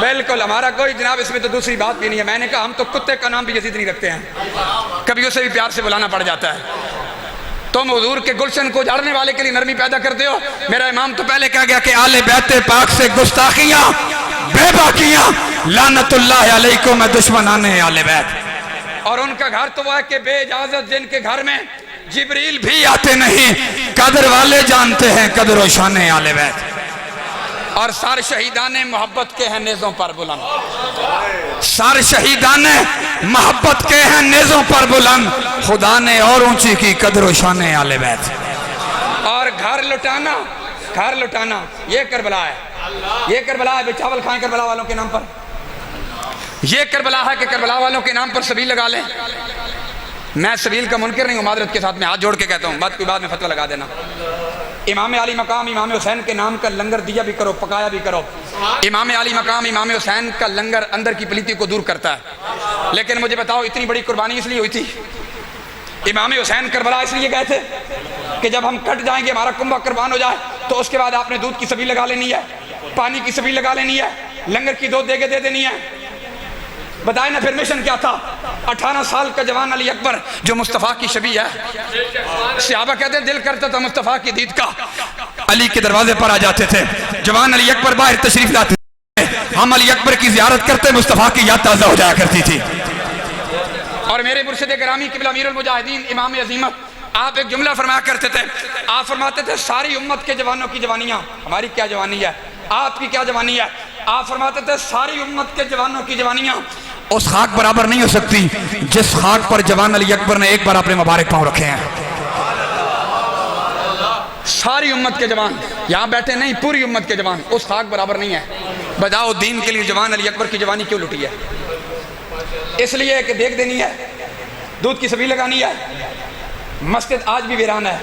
बिल्कुल, हमारा कोई जनाब इसमें तो दूसरी बात भी नहीं है। मैंने कहा हम तो कुत्ते का नाम भी यजीद नहीं रखते हैं, कभी उसे भी प्यार से बुलाना पड़ जाता है। तुम हुजूर के गुलशन को उजाड़ने वाले के लिए नरमी पैदा करते हो। मेरा इमाम तो पहले कह गया कि आले बैते पाक से गुस्ताखियां बेबाकियां लानतुल्लाह अलैकुम मैं दुश्मनाने आले बैत। और उनका घर तो वह है कि बेइजाजत जिनके घर में जिब्रील भी आते नहीं, कदर वाले जानते हैं कदर व शान आले बैत। और सर शहीदाने मोहब्बत के हैं नेज़ों पर बुलंद, सर शहीदाने मोहब्बत के हैं नेज़ों पर बुलंद, खुदा ने और ऊंची की कदर व शान आले बैत। और घर लुटाना ये करबला है, ये करबला है। चावल खाएं करबला वालों के नाम पर, ये करबला है कि करबला वालों के नाम पर सबील लगा लें। मैं सबील का मुनकर नहीं हूँ, मादरत के साथ में हाथ जोड़ के कहता हूँ, बात कोई बाद में फतवा लगा देना। इमाम अली मकाम इमाम हुसैन के नाम का लंगर दिया भी करो, पकाया भी करो। इमाम अली मकाम इमाम हुसैन का लंगर अंदर की पलीती को दूर करता है। लेकिन मुझे बताओ, इतनी बड़ी कुर्बानी इसलिए हुई थी, इमाम हुसैन करबला इसलिए गए थे कि जब हम कट जाएंगे, हमारा कुंभा कुर्बान हो जाए, तो उसके बाद आपने दूध की सबील लगा लेनी है, पानी की सबील लगा लेनी है, लंगर की दो देगे दे देनी है। बताए ना फिर मिशन क्या था। 18 साल का जवान अली अकबर जो मुस्तफ़ा की शबी है, सहाबा कहते दिल करता था मुस्तफ़ा की दीद का, अली के दरवाजे पर आ जाते थे। जवान अली अकबर बाहर तशरीफ लाते थे, हम अली अकबर की ज़ियारत करते, मुस्तफ़ा की याद ताज़ा हो जाया करती थी। और मेरे मुर्शिद गिरामी क़िबला अमीरुल मुजाहिदीन इमाम अज़ीमत, आप एक जुमला फरमाया करते थे, आप फरमाते थे सारी उम्मत के जवानों की जवानियाँ, हमारी क्या जवानी है, आपकी क्या जवानी है। आप फरमाते थे सारी उम्मत के जवानों की जवानियाँ उस खाक बराबर नहीं हो सकती जिस खाक पर जवान अली अकबर ने एक बार अपने मुबारक पांव रखे हैं। सारी उम्मत के जवान यहाँ बैठे नहीं, पूरी उम्मत के जवान उस खाक बराबर नहीं है। बजाओ दीन के लिए जवान अली अकबर की जवानी क्यों लुटी है? इसलिए कि देख देनी है, दूध की सबील लगानी है। मस्जिद आज भी वीरान है,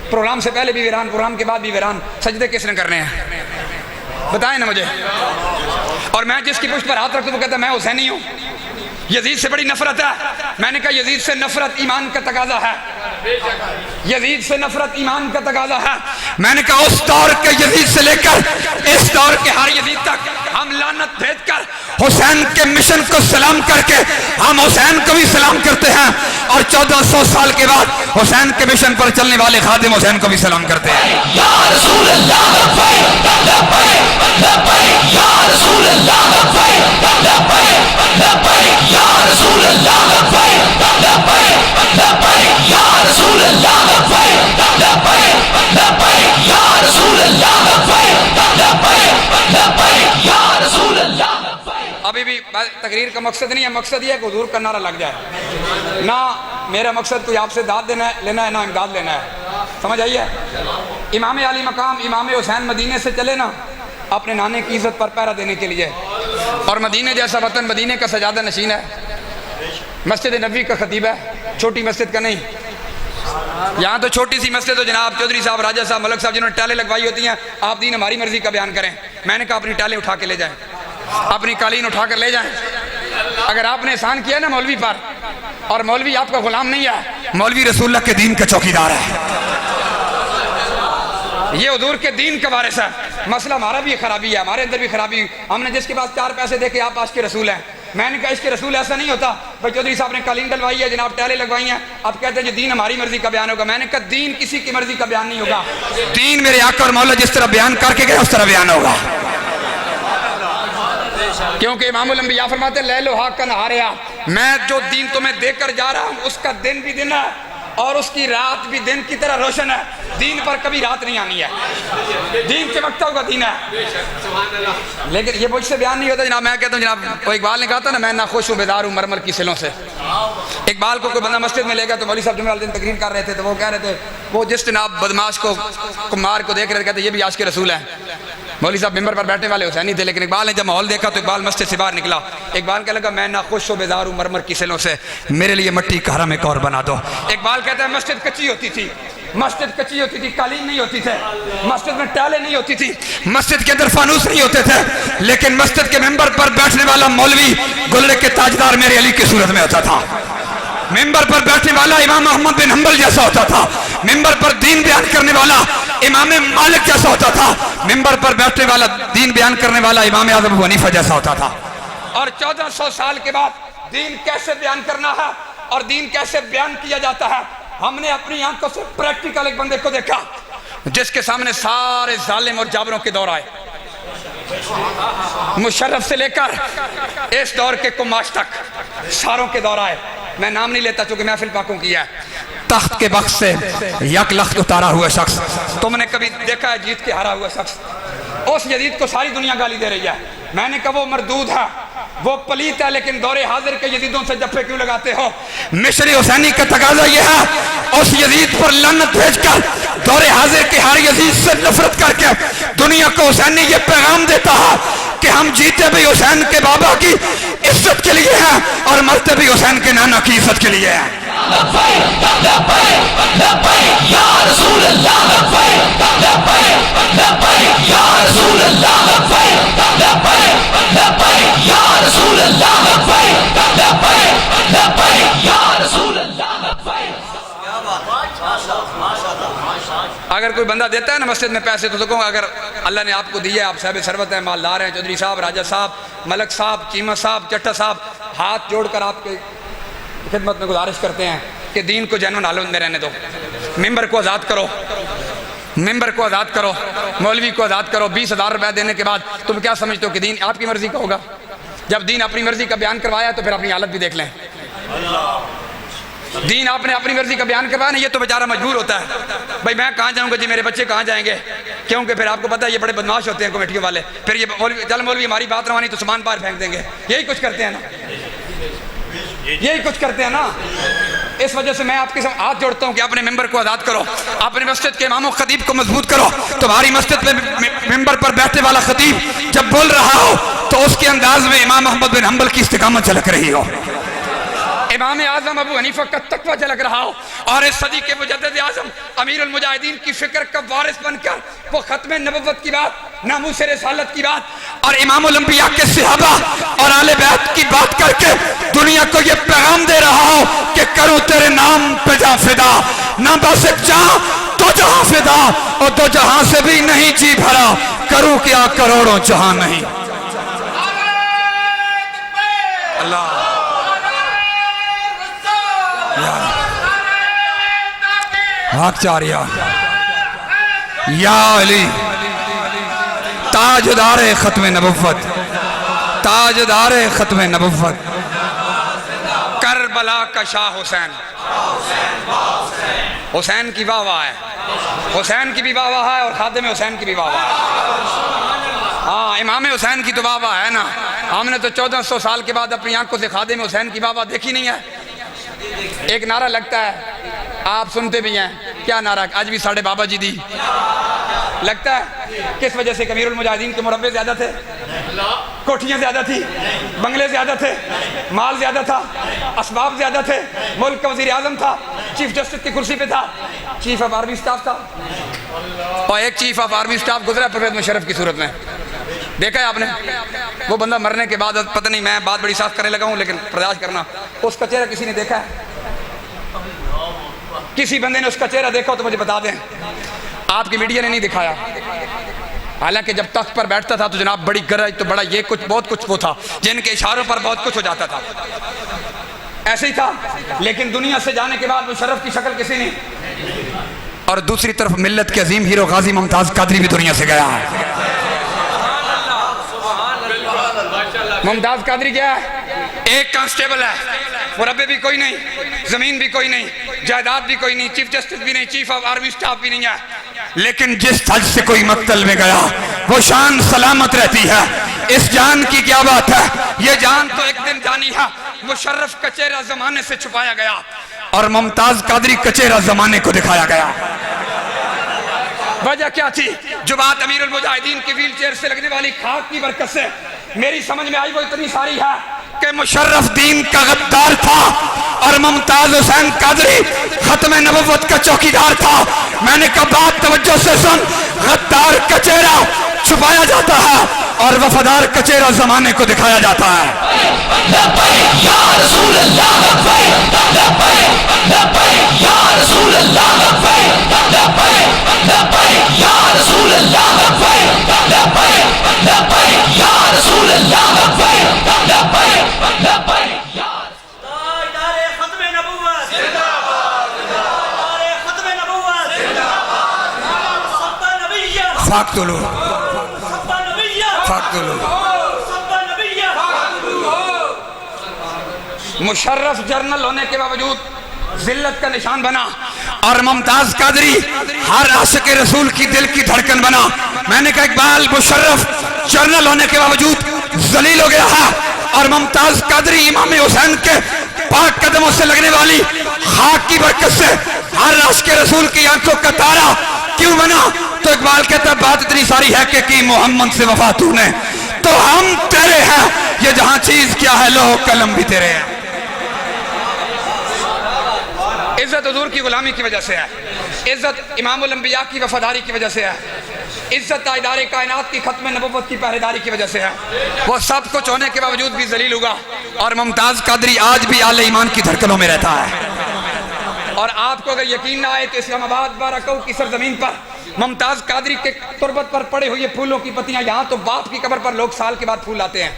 प्रोग्राम से पहले भी वीरान, प्रोग्राम के बाद भी वीरान। सजदे किसने करने हैं बताएं ना मुझे। और मैं जिसकी पुष्ट पर हाथ रखता हूं वो कहता है मैं हुसैनी हूं, यजीद से बड़ी नफरत है। मैंने कहा यजीद से नफरत ईमान का तकाजा है, यजीद से नफरत ईमान का तकाजा है। मैंने कहा उस दौर के यजीद से लेकर इस दौर के हर यजीद तक हम लानत भेज कर हुसैन के मिशन को सलाम करके हम हुसैन को भी सलाम करते हैं, और 1400 साल के बाद हुसैन के मिशन पर चलने वाले खादिम हुसैन को भी सलाम करते हैं। या रसूल अल्लाह लब्बैक लब्बैक लब्बैक, या रसूल अल्लाह लब्बैक लब्बैक लब्बैक, या रसूल अल्लाह लब्बैक लब्बैक लब्बैक, या रसूल अल्लाह लब्बैक लब्बैक लब्बैक, या रसूल अल्लाह लब्बैक लब्बैक लब्बैक, या रसूल अल्लाह। अभी भी तकरीर का मकसद नहीं है, मकसद ये है कि हुजूर का नारा लग जाए ना। मेरा मकसद कोई आपसे दाद लेना है ना इमदाद लेना है, समझ आइए। इमाम अली मकाम इमाम हुसैन मदीने से चले ना अपने नाने की इज्जत पर पहरा देने के लिए, और मदीने जैसा वतन, मदीने का सजादा नशीन है, मस्जिद नबी का खतीब है, छोटी मस्जिद का नहीं। यहाँ तो छोटी सी मस्जिद हो जनाब, चौधरी साहब, राजा साहब, मलक साहब जिन्होंने टालें लगवाई होती हैं, आप दीन हमारी मर्जी का बयान करें। मैंने कहा अपनी टालें उठा के ले जाएं, अपनी कालीन उठा कर ले जाएं। अगर आपने एहसान किया ना मौलवी पर, और मौलवी आपका गुलाम नहीं है, मौलवी रसूलुल्लाह के दीन का चौकीदार है, ये हुजूर के दीन का वारिस है। मसला हमारा भी खराबी है, हमारे अंदर भी खराबी। हमने जिसके पास 4 पैसे देखे आप आशिक रसूल हैं। मैंने कहा इश्क रसूल ऐसा नहीं होता। भाई चौधरी साहब ने कालीन डलवाई है, जनाब टाइलें लगवाई हैं, आप कहते हैं जी दीन हमारी मर्जी का बयान होगा। मैंने कहा दीन किसी की मर्जी का बयान नहीं होगा, दीन मेरे आका और मौला जिस तरह बयान करके गए उस तरह बयान होगा। क्योंकि इमामुल अंबिया फरमाते ले लो हाक का नहारिया, मैं जो दीन तुम्हें देकर जा रहा हूँ उसका दिन भी दिन है और उसकी रात भी दिन की तरह रोशन है। दीन पर कभी रात नहीं आनी है, दीन चमकता हुआ दीन है। लेकिन ये मुझसे बयान नहीं होता जनाब। मैं कहता हूँ जनाब, वो इकबाल ने कहा था ना, मैं नाखुश हूँ बेदार हूँ मरमर की सिलों से। इकबाल को कोई बंदा मस्जिद में लेगा तो मौलवी साहब जुमे वाले दिन तकरीर कर रहे थे, तो वो कह रहे थे वो जिस जनाब बदमाश को कुमार को देख रहे थे, कहते ये भी आशिक रसूल है। मौलवी साहब मिंबर पर बैठने वाले हुसैनी थे, लेकिन इकबाल ने जब माहौल देखा तो इकबाल मस्जिद से बाहर निकला। इकबाल कहने लगा मैं नाखुश हूँ बेदार हूँ मरमर की सिलों से, मेरे लिए मट्टी का हरम एक और बना दो। इकबाल कहता है मस्जिद कच्ची होती थी, मस्जिद कच्ची होती थी, कालीन नहीं होती थे, मस्जिद में टाले नहीं होती थी, मस्जिद के अंदर फानूस नहीं होते थे, लेकिन मस्जिद के मिंबर पर बैठने वाला मौलवी गुल्ले के ताजदार मेरे अली की सूरत में होता था। मिंबर पर बैठने वाला इमाम अहमद बिन हंबल जैसा होता था, मिंबर पर दीन बयान करने वाला इमाम मालिक जैसा होता था, मिंबर पर बैठने वाला दीन बयान करने वाला इमाम आज़म अबू हनीफा जैसा होता था। और 1400 साल के बाद दीन कैसे बयान करना है और दीन कैसे बयान किया जाता है, हमने अपनी आंखों से प्रैक्टिकल एक बंदे को देखा जिसके सामने सारे जालिम और जाबरों के दौर आए, मुशर्रफ से लेकर इस दौर के कुमाश तक सारों के दौर आए। मैं नाम नहीं लेता चूंकि महफिल पाकों की है। तख्त के बख्श से यक लख्त उतारा हुआ शख्स, तुमने कभी देखा है जीत के हारा हुआ शख्स? उस यजीद को सारी दुनिया गाली दे रही है। मैंने कहा वो मरदूद है, वो पलीत है, लेकिन दौरे हाजिर के यजीदों से जफ्फे क्यों लगाते हो? मिशरी हुसैनी का तकाजा यह है उस यजीद पर लानत भेजकर दौरे हाजिर के हर यजीद से नफरत करके दुनिया को हुसैनी ये पैगाम देता है कि हम जीते भी हुसैन के बाबा की इज्जत के लिए हैं और मरते भी हुसैन के नाना की इज्जत के लिए हैं। अगर कोई बंदा देता है ना मस्जिद में पैसे तो कहूँ अगर अल्लाह ने आपको दिया, आप साहब सरवत हैं, मालदार हैं, चौधरी साहब, राजा साहब, मलक साहब, चीमा साहब, चट्टा साहब, हाथ जोड़कर आपके खिदमत में गुजारिश करते हैं कि दीन को जैनुन हालत में रहने दो, मिंबर को आज़ाद करो, मिंबर को आज़ाद करो, मौलवी को आज़ाद करो। 20,000 रुपये देने के बाद तुम क्या समझते हो कि दीन आपकी मर्जी का होगा? जब दीन अपनी मर्जी का बयान करवाया तो फिर अपनी हालत भी देख लें। दीन आपने अपनी मर्जी का बयान करवाया ना, ये तो बेचारा मजबूर होता है, भाई मैं कहाँ जाऊँगा जी, मेरे बच्चे कहाँ जाएंगे? क्योंकि फिर आपको पता है ये बड़े बदमाश होते हैं कमेटियों वाले, फिर ये मौलवी चल मौलवी हमारी बात रवानी तो सामान पार फेंक देंगे, यही कुछ करते हैं ना, यही कुछ करते हैं ना। इस वजह से मैं आपके साथ हाथ जोड़ता हूँ कि अपने मेंबर को आज़ाद करो, अपने मस्जिद के इमामों खतीब को मजबूत करो। तुम्हारी मस्जिद में मेंबर पर बैठने वाला खतीब जब बोल रहा हो तो उसके अंदाज में इमाम अहमद बिन हंबल की इस्तिकामत झलक रही हो, इमाम आज़म अबू हनीफा का तकवा झलक रहा हो, और इस सदी के मुजद्दिद आज़म अमीरुल मुजाहिदीन की फिक्र का वारिस बनकर वो खत्म नबुव्वत की बात, नामूस रिसालत की बात और इमामुल अंबिया के सहाबा और आले बैत की बात करके दुनिया को ये पैगाम दे रहा हो कि करूं तेरे नाम पे जा फिदा, ना बस एक जहां दो जहां फिदा, और दो जहां से भी नहीं जी भरा, करूं क्या करोड़ों जहां नहीं। अल्लाह या अली ताजदारे खत्म नबुव्वत, ताजदारे खत्म नबुव्वत, करबला का शाह हुसैन, हुसैन की वाह वाह है, हुसैन की भी वाह वाह है और खादिम हुसैन की भी वाह वाह है। हाँ, इमाम हुसैन की तो वाह वाह है ना, हमने तो 1400 साल के बाद अपनी आंखों से खादिम हुसैन की वाह वाह देखी नहीं है। एक नारा लगता है, आप सुनते भी हैं, क्या नारा? आज भी साढ़े बाबा जी दी लगता है। किस वजह से? अमीरुल मुजाहिदीन के मुरब्बे ज्यादा थे, कोठियां ज्यादा थी, बंगले ज्यादा थे, माल ज्यादा था, असबाब ज्यादा थे, मुल्क का वजीर आजम था, चीफ जस्टिस की कुर्सी पे था, चीफ ऑफ आर्मी स्टाफ था, और एक चीफ ऑफ आर्मी स्टाफ गुजरा परवेज मुशर्रफ की सूरत में। देखा है आपने? वो बंदा मरने के बाद, पता नहीं मैं बात बड़ी साफ करने लगा हूँ लेकिन बर्दाश्त करना, उसका चेहरा किसी ने देखा है? किसी बंदे ने उसका चेहरा देखा हो तो मुझे बता दें। आपकी मीडिया ने नहीं दिखाया, हालांकि जब तख्त पर बैठता था तो जनाब बड़ी गरज, तो बड़ा ये कुछ बहुत कुछ वो था, जिनके इशारों पर बहुत कुछ हो जाता था, ऐसे ही था। लेकिन दुनिया से जाने के बाद मुशर्रफ की शक्ल किसी ने, और दूसरी तरफ मिल्लत के अजीम हीरो गाजी मुमताज कादरी भी दुनिया से गया है। मुमताज कादरी क्या है? एक कांस्टेबल है, मुरब्बे भी कोई नहीं, जमीन भी कोई नहीं, जायदाद भी कोई नहीं, चीफ जस्टिस भी नहीं, चीफ ऑफ आर्मी स्टाफ भी नहीं है, लेकिन जिस हज से कोई मक्तल में गया वो शान सलामत रहती है। इस जान की क्या बात है, ये जान तो एक दिन जानी है। मुशर्रफ का चेहरा जमाने से छुपाया गया और मुमताज कादरी का चेहरा जमाने को दिखाया गया। वजह क्या थी? जो बात अमीरुल मुजाहिदीन की व्हील चेयर से लगने वाली खाक की बरकत से मेरी समझ में आई वो इतनी सारी है कि मुशर्रफ दीन का गद्दार था और मुमताज हुसैन कादरी खत्म नबुव्वत का चौकीदार था। मैंने कहा बात तवज्जो से सुन, गद्दार का चेहरा छुपाया जाता है और वफादार का चेहरा जमाने को दिखाया जाता है। फाक्तुलू मुशर्रफ जर्नल होने के बावजूद जिल्लत का निशान बना और मुमताज कादरी हर आशिक रसूल की दिल की धड़कन बना। मैंने कहा इकबाल मुशर्रफ जर्नल होने के बावजूद जलील हो गया है और मुमताज कादरी इमाम हुसैन के पाक कदमों से लगने वाली खाक की बरकत से हर आशिक रसूल की आंखों का तारा क्यों बना? तो इकबाल कहता बात इतनी सारी है कि मोहम्मद से वफा तूने, तो हम तेरे हैं, ये जहां चीज क्या है लो कलम भी तेरे हैं। इज्जत हुजूर की गुलामी की वजह से है, इज्जत इमामुल अंबिया की वफादारी की वजह से है, इज्जत ताजदार कायनात की खत्म नबुव्वत की पहरेदारी की वजह से है। वो सब कुछ होने के बावजूद भी जलील हुआ और मुमताज कादरी आज भी आले ईमान की धड़कनों में रहता है। और आपको अगर यकीन ना आए तो इस्लामाबाद बाराकऊ की सरजमीन पर मुमताज कादरी के तुरबत पर पड़े हुए फूलों की पत्तियां, यहाँ तो बाप की कब्र पर लोग साल के बाद फूल लाते हैं,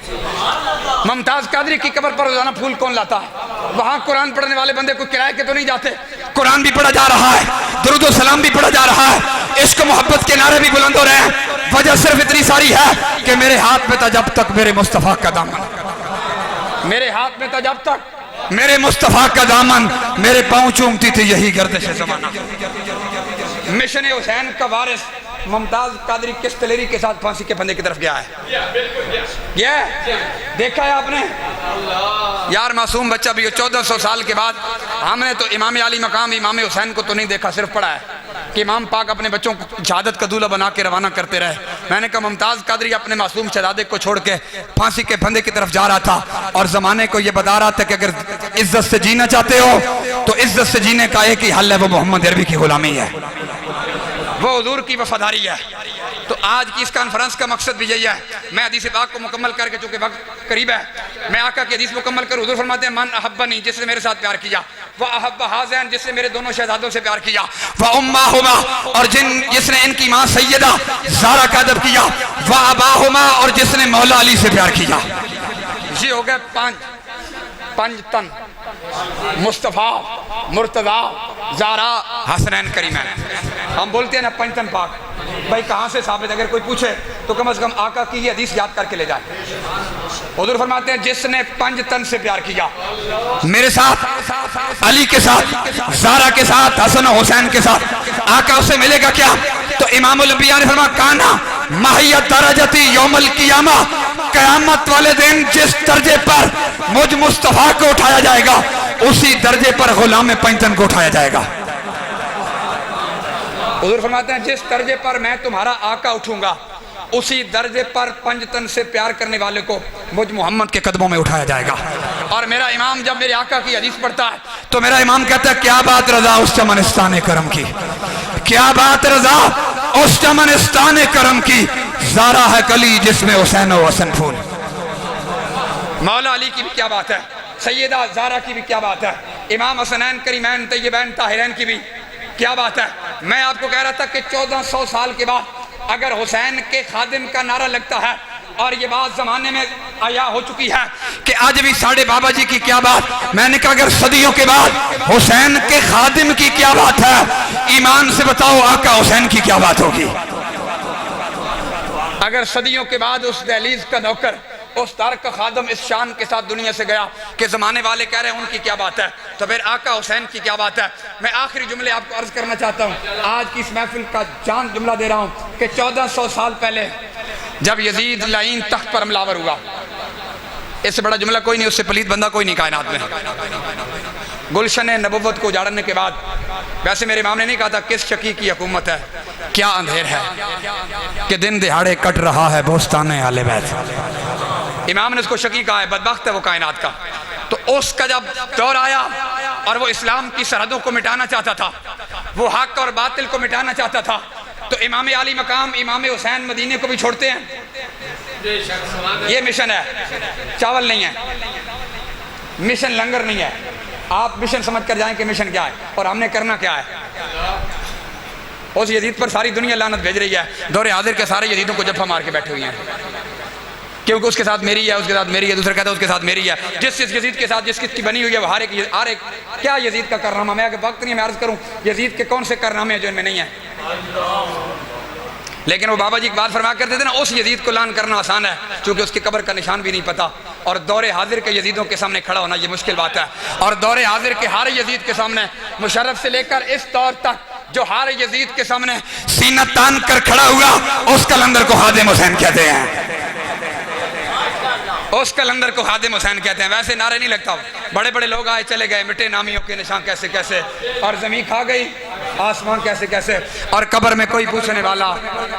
मुमताज कादरी की कब्र पर रोजाना फूल कौन लाता है? वहाँ कुरान पढ़ने वाले बंदे को किराए के तो नहीं जाते, कुरान भी पढ़ा जा रहा है, दुरूद व सलाम भी पढ़ा जा रहा है, इश्क मोहब्बत के नारे भी बुलंद हो रहे हैं। वजह सिर्फ इतनी सारी है कि मेरे हाथ में था जब तक मेरे मुस्तफा का दामन, मेरे हाथ में था जब तक मेरे मुस्तफा का दामन, मेरे पांव चूमती थी यही गर्दिश जमाना। मिशन हुसैन का वारिस मुमताज कादरी किस तलेरी के साथ फांसी के फंदे की तरफ गया है? देखा है आपने? यार मासूम बच्चा भी 1400 साल के बाद हमने तो इमाम अली मकाम इमाम हुसैन को तो नहीं देखा, सिर्फ पढ़ा है कि इमाम पाक अपने बच्चों को शहादत का दूल्हा बना के रवाना करते रहे। मैंने कहा मुमताज कादरी अपने मासूम शहजादे को छोड़ के फांसी के फंदे की तरफ जा रहा था और जमाने को यह बता रहा था कि अगर इज्जत से जीना चाहते हो तो इज्जत से जीने का एक ही हल है, वो मोहम्मद अरबी की गुलामी है, वो हुजूर की वफादारी है। तो आज की इस कॉन्फ्रेंस का मकसद भी यही है। मैं हदीस पाक को मुकम्मल करके, चूंकि वक्त करीब है, मैं आका की हदीस मुकम्मल कर। हुजूर फरमाते हैं मन अहब्बनी, जिसने मेरे साथ प्यार किया, वह अहब्ब हाज़ैन, जिसने मेरे दोनों शहजादों से प्यार किया, वह उम्माहुमा, और जिसने इनकी मां सैयदा ज़ारा का अदब किया, वह अबाहुमा, और जिसने मौला अली से प्यार किया। ये हो गए पंज तन, मुस्तफ़ा, मुर्तज़ा, ज़ारा, हसनैन, करीमैन। हम बोलते हैं ना पंचतन पाक, भाई कहाँ से साबित? अगर कोई पूछे तो कम से कम आका की ये हदीस याद करके ले जाए। हुजूर फरमाते हैं जिसने पंचतन से प्यार किया, मेरे साथ, अली के साथ, ज़ारा के साथ, हसन और हुसैन के साथ, आका उससे मिलेगा क्या? तो इमामुल अंबिया ने फरमाया काना माहिया दरजती यौमल क़ियामा, क़यामत वाले दिन जिस दर्जे पर मुझ मुस्तफ़ा को उठाया जाएगा उसी दर्जे पर गुलाम पंचतन को उठाया जाएगा। हुजूर फरमाते हैं जिस दर्जे पर मैं तुम्हारा आका उठूंगा उसी दर्जे पर पंचतन से प्यार करने वाले को मुझ मोहम्मद के कदमों में उठाया जाएगा। और मेरा इमाम जब मेरे आका की हदीस पढ़ता है तो मेरा इमाम कहता है क्या बात रजा उस चमनिस्तान करम की, क्या बात रजा उस चमनिस्तान करम की, ज़ारा है कली जिसमें हुसैन और हसन फूल। मौला अली की भी क्या बात है, सैयदा ज़ारा की भी क्या बात है, इमाम हसनैन, करीमैन, तय्यबैन, ताहिरैन की भी क्या बात है। मैं आपको कह रहा था कि 1400 साल के बाद अगर हुसैन के खादिम का नारा लगता है, और ये बात जमाने में आया हो चुकी है कि आज भी साढ़े बाबा जी की क्या बात, मैंने कहा अगर सदियों के बाद हुसैन के खादिम की क्या बात है, ईमान से बताओ आका हुसैन की क्या बात होगी। अगर सदियों के बाद उस दहलीज का नौकर, उस तारक का खादम इस शान के साथ दुनिया से गया कि जमाने वाले कह रहे हैं उनकी क्या बात है, तो फिर आका हुसैन की क्या बात है। मैं आखिरी जुमले आपको अर्ज करना चाहता हूँ, आज की इस महफिल का जान जुमला दे रहा हूँ कि 1400 साल पहले जब यजीद लाइन तख्त पर हमलावर हुआ, इससे बड़ा जुमला कोई नहीं, उससे पलीद बंदा कोई नहीं कायनात में। गुलशन नबुव्वत को उजाड़ने के बाद, वैसे मेरे इमाम ने नहीं कहा था किस शकी की हुकूमत है, क्या अंधेर है कि दिन दिहाड़े कट रहा है बोस्ताने आले बैत। इमाम ने उसको शकी कहा है, बदबख्त है वो कायनात का। तो उसका जब दौर आया और वो इस्लाम की सरहदों को मिटाना चाहता था, वो हक और बातिल को मिटाना चाहता था, तो इमाम आली मकाम इमाम हुसैन मदीने को भी छोड़ते हैं। ये मिशन है, चावल नहीं है, मिशन लंगर नहीं है। आप मिशन समझ कर जाएं कि मिशन क्या है और हमने करना क्या है। उस यजीद पर सारी दुनिया लानत भेज रही है, दौरे हाजिर के सारे यजीदों को जफ्फा मार के बैठे हुए हैं, क्योंकि उसके साथ मेरी है, उसके साथ मेरी है, दूसरा कहता है उसके साथ मेरी है। जिस यजीद के साथ जिस किसकी बनी हुई है वो हर एक क्या यजीद का कारनामा। मैं अगर वक्त नहीं मैं अर्ज करूं यजीद के कौन से कारनामे हैं जो इनमें नहीं है। लेकिन वो बाबा जी एक बात फरमा करते थे ना, उस यजीद को लान करना आसान है क्योंकि उसकी कब्र का निशान भी नहीं पता, और दौरे हाजिर के यजीदों के सामने खड़ा होना ये मुश्किल बात है। और दौरे हाजिर के हर यजीद के सामने, मुशर्रफ से लेकर इस दौर तक जो हर यजीद के सामने सीना तान कर खड़ा हुआ, उस कलंदर को खादिम हुसैन कहते हैं, उस कलंदर को खादिम हुसैन कहते हैं। वैसे नारे नहीं लगता, बड़े बड़े लोग आए चले गए, मिटे नामियों के निशान कैसे कैसे, और जमीन खा गई आसमान कैसे कैसे, और कब्र में कोई पूछने वाला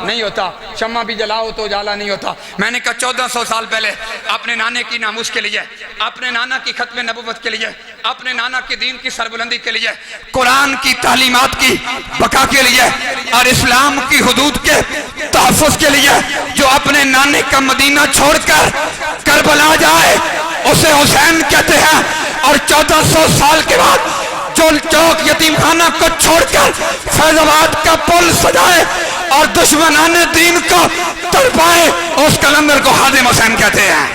नहीं होता, शम्मा भी जलाओ तो उजाला नहीं होता। मैंने कहा 1400 साल पहले अपने नाने की नामूस के लिए, अपने नाना की खत्म नबुव्वत के लिए, अपने नाना के दीन की सरबुलंदी के लिए, कुरान की तालीमात की बका के लिए, और इस्लाम की हुदूद के तहफ़्फ़ुज़ के लिए, जो अपने नाने का मदीना छोड़कर करबला जाए उसे हुसैन कहते हैं। और 1400 साल के बाद जो चौक यतीम खाना को छोड़कर फैजाबाद का पुल सजाए और दुश्मनाने दीन को तड़पाए, उस कलंदर को खादिम हुसैन कहते हैं।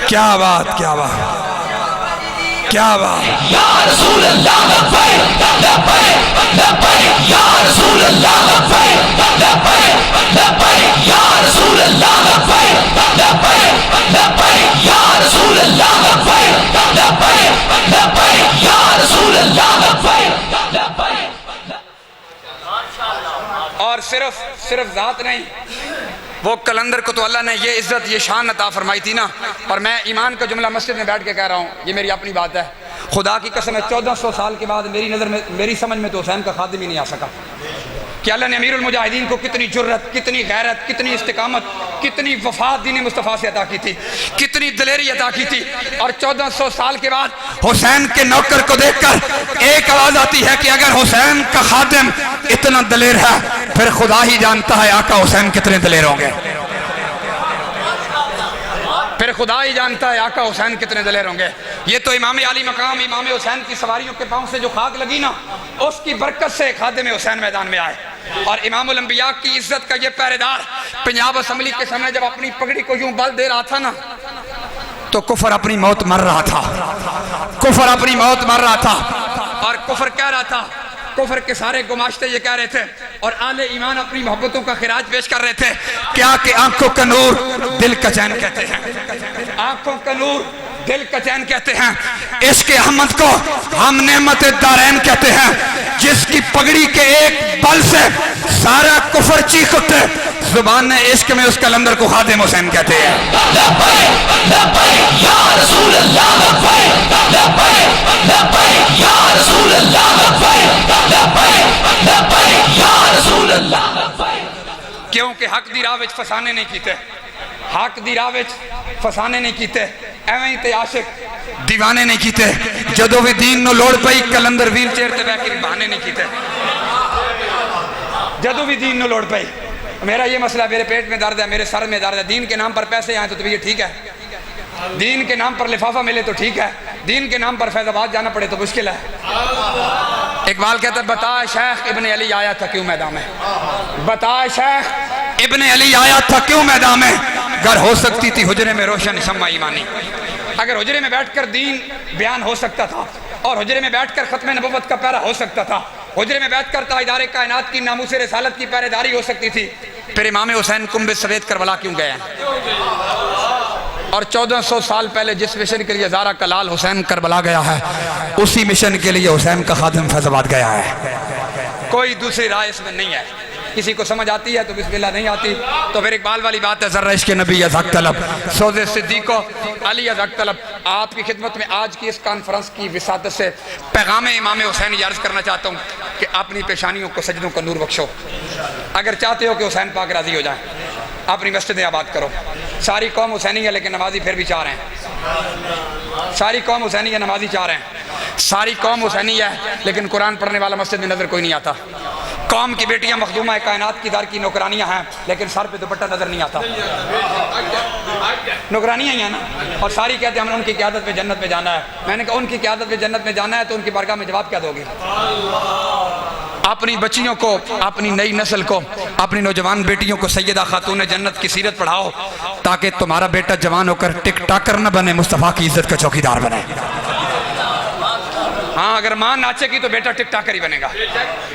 क्या बात, क्या बात, क्या बात। या रसूल अल्लाह लब्बैक लब्बैक लब्बैक, या रसूल अल्लाह लब्बैक लब्बैक लब्बैक, या रसूल अल्लाह लब्बैक लब्बैक लब्बैक, या रसूल अल्लाह लब्बैक लब्बैक लब्बैक, या रसूल अल्लाह लब्बैक लब्बैक। और सिर्फ जात नहीं, वो कलंदर को तो अल्लाह ने ये इज्जत ये शान अता फरमाई थी ना। और मैं ईमान का जुमला मस्जिद में बैठ के कह रहा हूँ, ये मेरी अपनी बात है, खुदा की कसम है 1400 साल के बाद मेरी नज़र में, मेरी समझ में तो हुसैन का खादिम ही नहीं आ सका कि अल्लाह ने अमीरुल मुजाहिदीन को कितनी जुर्रत, कितनी गैरत, कितनी इस्तिकामत, कितनी वफात दीन मुस्तफ़ा से अता की थी, कितनी दलेरी अता की थी। और 1400 साल के बाद हुसैन के नौकर को देखकर एक आवाज़ आती है कि अगर हुसैन का खादिम इतना दलेर है, फिर खुदा ही जानता है आका हुसैन कितने दलेर होंगे, फिर खुदा ही जानता है आका हुसैन कितने दलेर होंगे। ये तो इमाम आली मकाम इमाम हुसैन की सवारियों के पांव से जो खाक लगी ना, उसकी बरकत से खादिम हुसैन मैदान में आए। और इमामुल अंबिया की इज्जत का ये पहरेदार पंजाब असम्बली के सामने जब अपनी पगड़ी को यूं बल दे रहा था ना, तो कुफर अपनी मौत मर रहा था, कुफर अपनी मौत मर रहा था। और कुफर कह रहा था, कुफर के सारे गुमाश्ते ये कह रहे थे, और आले ईमान अपनी मोहब्बतों का खिराज पेश कर रहे थे, क्या कि आंखों का नूर दिल का चैन कहते हैं, आंखों का नूर दिल का चैन कहते हैं। इश्क अहमद को हम नेमत दारैन कहते हैं, जिसकी पगड़ी के एक बल से सारा कुफर चीख उठे, जुबान ने इश्क में उस कलंदर को खादिम हुसैन कहते हैं। क्योंकि हक दी राह विच फसाने नहीं कीते, हक दी राह विच फसाने नहीं कीते, एवें ही ते आशिक दीवाने नहीं कीते। जदों भी दीन नूं लोड़ पई कलंदर व्हील चेयर ते बैठ के बहाने नहीं कीते, जदों भी दीन नूं लोड़ पई। मेरा ये मसला, मेरे पेट में दर्द है, मेरे सर में दर्द है, दीन के नाम पर पैसे आए तो तबीयत ठीक है, दीन के नाम पर लिफाफा मिले तो ठीक है, दीन के नाम पर फैजाबाद जाना पड़े तो मुश्किल है। इकबाल कहता है बता शेख इब्ने अली आया था क्यों मैदान में, बता शेख इब्ने अली आया था क्यों मैदान में, गर हो सकती थी हुजरे में रोशन शम्मा ईमानी। अगर हुजरे में बैठकर दीन बयान हो सकता था और हुजरे में बैठकर खत्म नबुव्वत का पैरा हो सकता था, हुजरे में बैठकर ताजदार कायनात की नामूस रिसालत की पहरेदारी हो सकती थी, फिर इमाम हुसैन कुंभ सफेद करबला क्यों गए हैं? और 1400 साल पहले जिस मिशन के लिए ज़ारा का लाल हुसैन करबला गया है, उसी मिशन के लिए हुसैन का खादिम फैजाबाद गया है। कोई दूसरी राय इसमें नहीं है। किसी को समझ आती है तो बिस्मिल्लाह, नहीं आती तो फिर इकबाल वाली बात है, ज़र्रा इश्क़ नबी अज़क तलब सौदे सिद्दीक़ो अली अज़क तलब। आपकी खिदमत में आज की इस कॉन्फ्रेंस की विसादत से पैगाम इमाम हुसैन अर्ज़ करना चाहता हूँ कि अपनी पेशानियों को सजदों का नूर बख्शो। अगर चाहते हो कि हुसैन पाक राज़ी हो जाए, अपनी मस्जिदें आबाद करो। सारी कौम हुसैनी है लेकिन नमाजी फिर भी चाह रहे हैं, सारी कौम हुसैनी है नमाजी चाह रहे हैं, सारी कौम हुसैनी है लेकिन कुरान पढ़ने वाला मस्जिद में नज़र कोई नहीं आता। कौम की बेटियां मखदूमा कायनात की दार की नौकरानियां हैं लेकिन सर पे दुपट्टा नजर नहीं आता। नौकरानियां ही हैं ना, और सारी कहते हैं हमने उनकी क़यादत में जन्नत में जाना है। मैंने कहा उनकी क़यादत में जन्नत में जाना है तो उनकी बारगाह में जवाब क्या दोगे? अपनी बच्चियों को, अपनी नई नस्ल को, अपनी नौजवान बेटियों को सैयदा खातून जन्नत की सीरत पढ़ाओ ताकि तुम्हारा बेटा जवान होकर टिक टाकर न बने, मुस्तफ़ा की इज्जत का चौकीदार बने। हाँ, अगर माँ नाचेगी तो बेटा टिक टाकर ही बनेगा,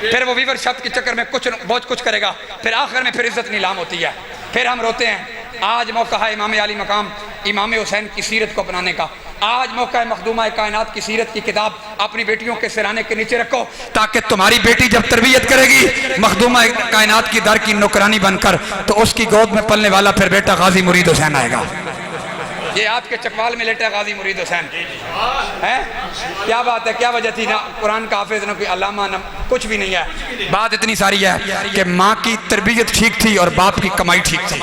फिर वो वीवर शब्द के चक्कर में कुछ बहुत कुछ करेगा, फिर आखिर में फिर इज्जत नीलाम होती है, फिर हम रोते हैं। आज मौका है इमाम अली मकाम इमाम हुसैन की सीरत को अपनाने का। आज मौका है मखदूमा कायनात की सीरत की किताब अपनी बेटियों के सिराने के नीचे रखो ताकि तुम्हारी बेटी जब तरबियत करेगी मखदूमा कायनात की दर की नौकरानी बनकर, तो उसकी गोद में पलने वाला फिर बेटा गाजी मुरीद हुसैन आएगा। ये आपके चकवाल में लेटा गाजी मुरीद हुसैन है। क्या बात है, क्या वजह थी? ना कुरान का हाफिज, ना कोई अल्लामा, ना कुछ भी नहीं है। बात इतनी सारी है कि माँ की तरबियत ठीक थी और बाप की कमाई ठीक थी।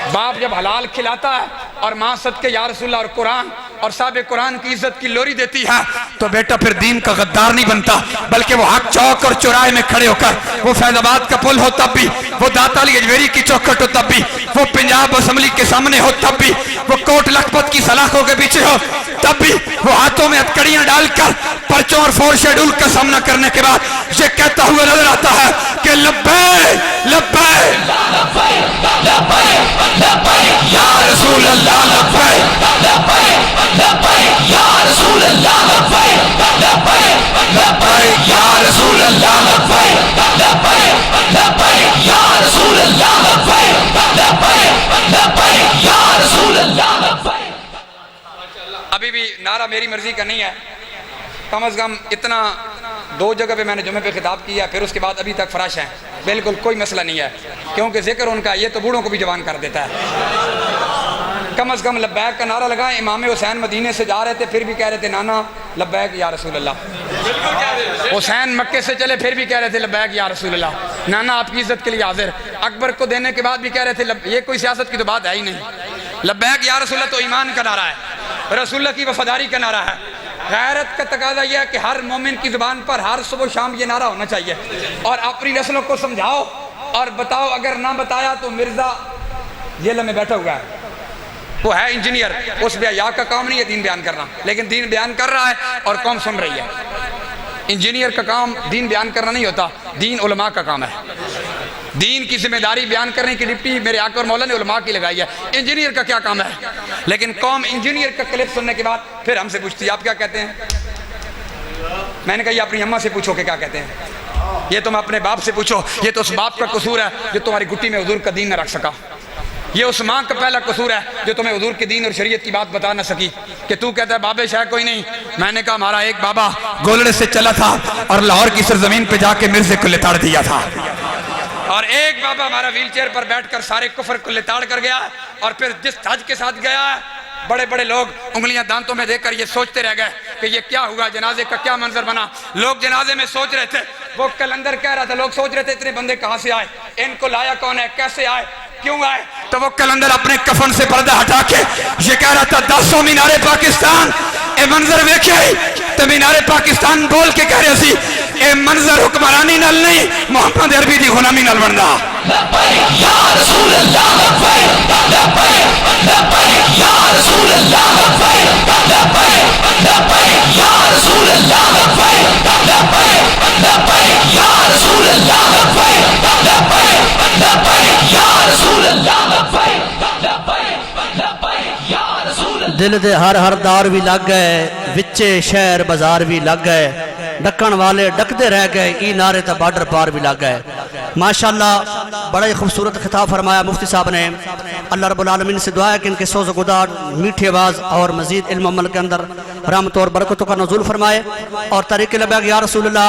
बाप जब हलाल खिलाता है और माँ सदके या रसूलल्लाह और कुरान और साहब कुरान की इज्जत की लोरी देती है तो बेटा फिर दीन का गद्दार नहीं बनता, बल्कि वो हक चौक और चौराहे में खड़े होकर, वो फैजाबाद का पुल हो तब भी, वो दाता अली अजमेरी की चौखट हो तब भी, वो पंजाब असम्बली के सामने हो तब भी, वो कोट लखपत की सलाखों के पीछे हो तब भी, वो हाथों में हथकड़ियां डालकर पर्चों और 4 शेड्यूल का सामना करने के बाद ये कहता हुआ नजर आता है कि लब्बैक लब्बैक या रसूल अल्लाह, लब्बैक लब्बैक या रसूल अल्लाह, लब्बैक लब्बैक या रसूल अल्लाह, लब्बैक लब्बैक या रसूल अल्लाह, लब्बैक या रसूल अल्लाह। अभी भी नारा मेरी मर्जी का नहीं है, कम से कम इतना 2 जगह पे मैंने जुमे पे खिताब किया, फिर उसके बाद अभी तक फराश हैं, बिल्कुल कोई मसला नहीं है, क्योंकि जिक्र उनका ये तो बूढ़ों को भी जवान कर देता है। कम से कम लब्बैक का नारा लगाएं। इमाम हुसैन मदीने से जा रहे थे फिर भी कह रहे थे नाना लब्बैक या रसूल अल्लाह। हुसैन मक्के से चले फिर भी कह रहे थे लब्बैक या रसूल अल्लाह, नाना आपकी इज्जत के लिए हाजिर। अकबर को देने के बाद भी कह रहे थे, ये कोई सियासत की तो बात है ही नहीं। लब्बैक या रसूल अल्लाह तो ईमान का नारा है, रसूलुल्लाह की वफादारी का नारा है। गैरत का तकाजा यह है कि हर मोमिन की ज़ुबान पर हर सुबह शाम ये नारा होना चाहिए। और अपनी नस्लों को समझाओ और बताओ, अगर ना बताया तो मिर्जा जेल में बैठा हुआ है, वो है इंजीनियर, उस या का काम नहीं है दीन बयान करना, लेकिन दीन बयान कर रहा है और कौम सुन रही है। इंजीनियर का काम दीन बयान करना नहीं होता, दीन उलमा का काम है। दीन की जिम्मेदारी बयान करने की ड्यूटी मेरे आका और मौला ने उलमा की लगाई है, इंजीनियर का क्या काम है? लेकिन कौम इंजीनियर का क्लिप सुनने के बाद फिर हमसे पूछती है आप क्या कहते हैं। मैंने कहा ये अपनी अम्मा से पूछो कि क्या कहते हैं, ये तुम अपने बाप से पूछो, ये तो उस बाप का कसूर है जो तुम्हारी गुट्टी में हुजूर का दीन न रख सका। ये उस माँ का पहला कसूर है जो तुम्हें हुजूर के दीन और शरीयत की बात बता न सकी, कि तू कहता है बाबे शायद कोई नहीं। मैंने कहा हमारा एक बाबा गोलड़े से चला था और लाहौर की सरजमीन पे जाके मिर्जे को लिताड़ दिया था, और एक बाबा हमारा व्हील चेयर पर बैठकर सारे कुफर को लिताड़ कर गया। और फिर जिस हज के साथ गया, बड़े बड़े लोग उंगलियां दांतों में देकर ये सोचते रह गए कि ये क्या हुआ, जनाजे का क्या मंजर बना। लोग जनाजे में सोच रहे थे, वो कलंदर कह रहा था, लोग सोच रहे थे इतने बंदे कहाँ से आए, इनको लाया कौन है, कैसे आए, क्यों आए। तो वो कलंदर अपने कफन से पर्दा हटा के ये कह रहा था 10 मीनारे पाकिस्तान ए मंजर वेखे तो मीनारे पाकिस्तान बोल के कह रहे सी ए मंजर हुक्मरानी नल नहीं, मोहम्मद अरबी दी गुलामी नल बनदा। लब्बैक या रसूल अल्लाह, लब्बैक लब्बैक लब्बैक या रसूल दिल दे हर हर दार भी लग गए, विचे शहर बाजार भी लग गए, डकन वाले डकते रह गए, ई नारे तो बॉर्डर पार भी लग गए। माशाल्लाह बड़ा ही खूबसूरत खिताब फरमाया मुफ्ती साहब ने। अल्लाह रब्बुल आलमीन से दुआ है कि इनके सोज़ गुदार मीठी आवाज़ और मज़ीद इल्म अमल के अंदर रहमत और बरकतों का नज़ूल फरमाए। और तरीक़ लबैक या रसूलल्लाह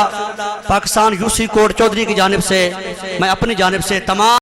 पाकिस्तान यूसी कोड चौधरी की जानिब से मैं अपनी जानिब से तमाम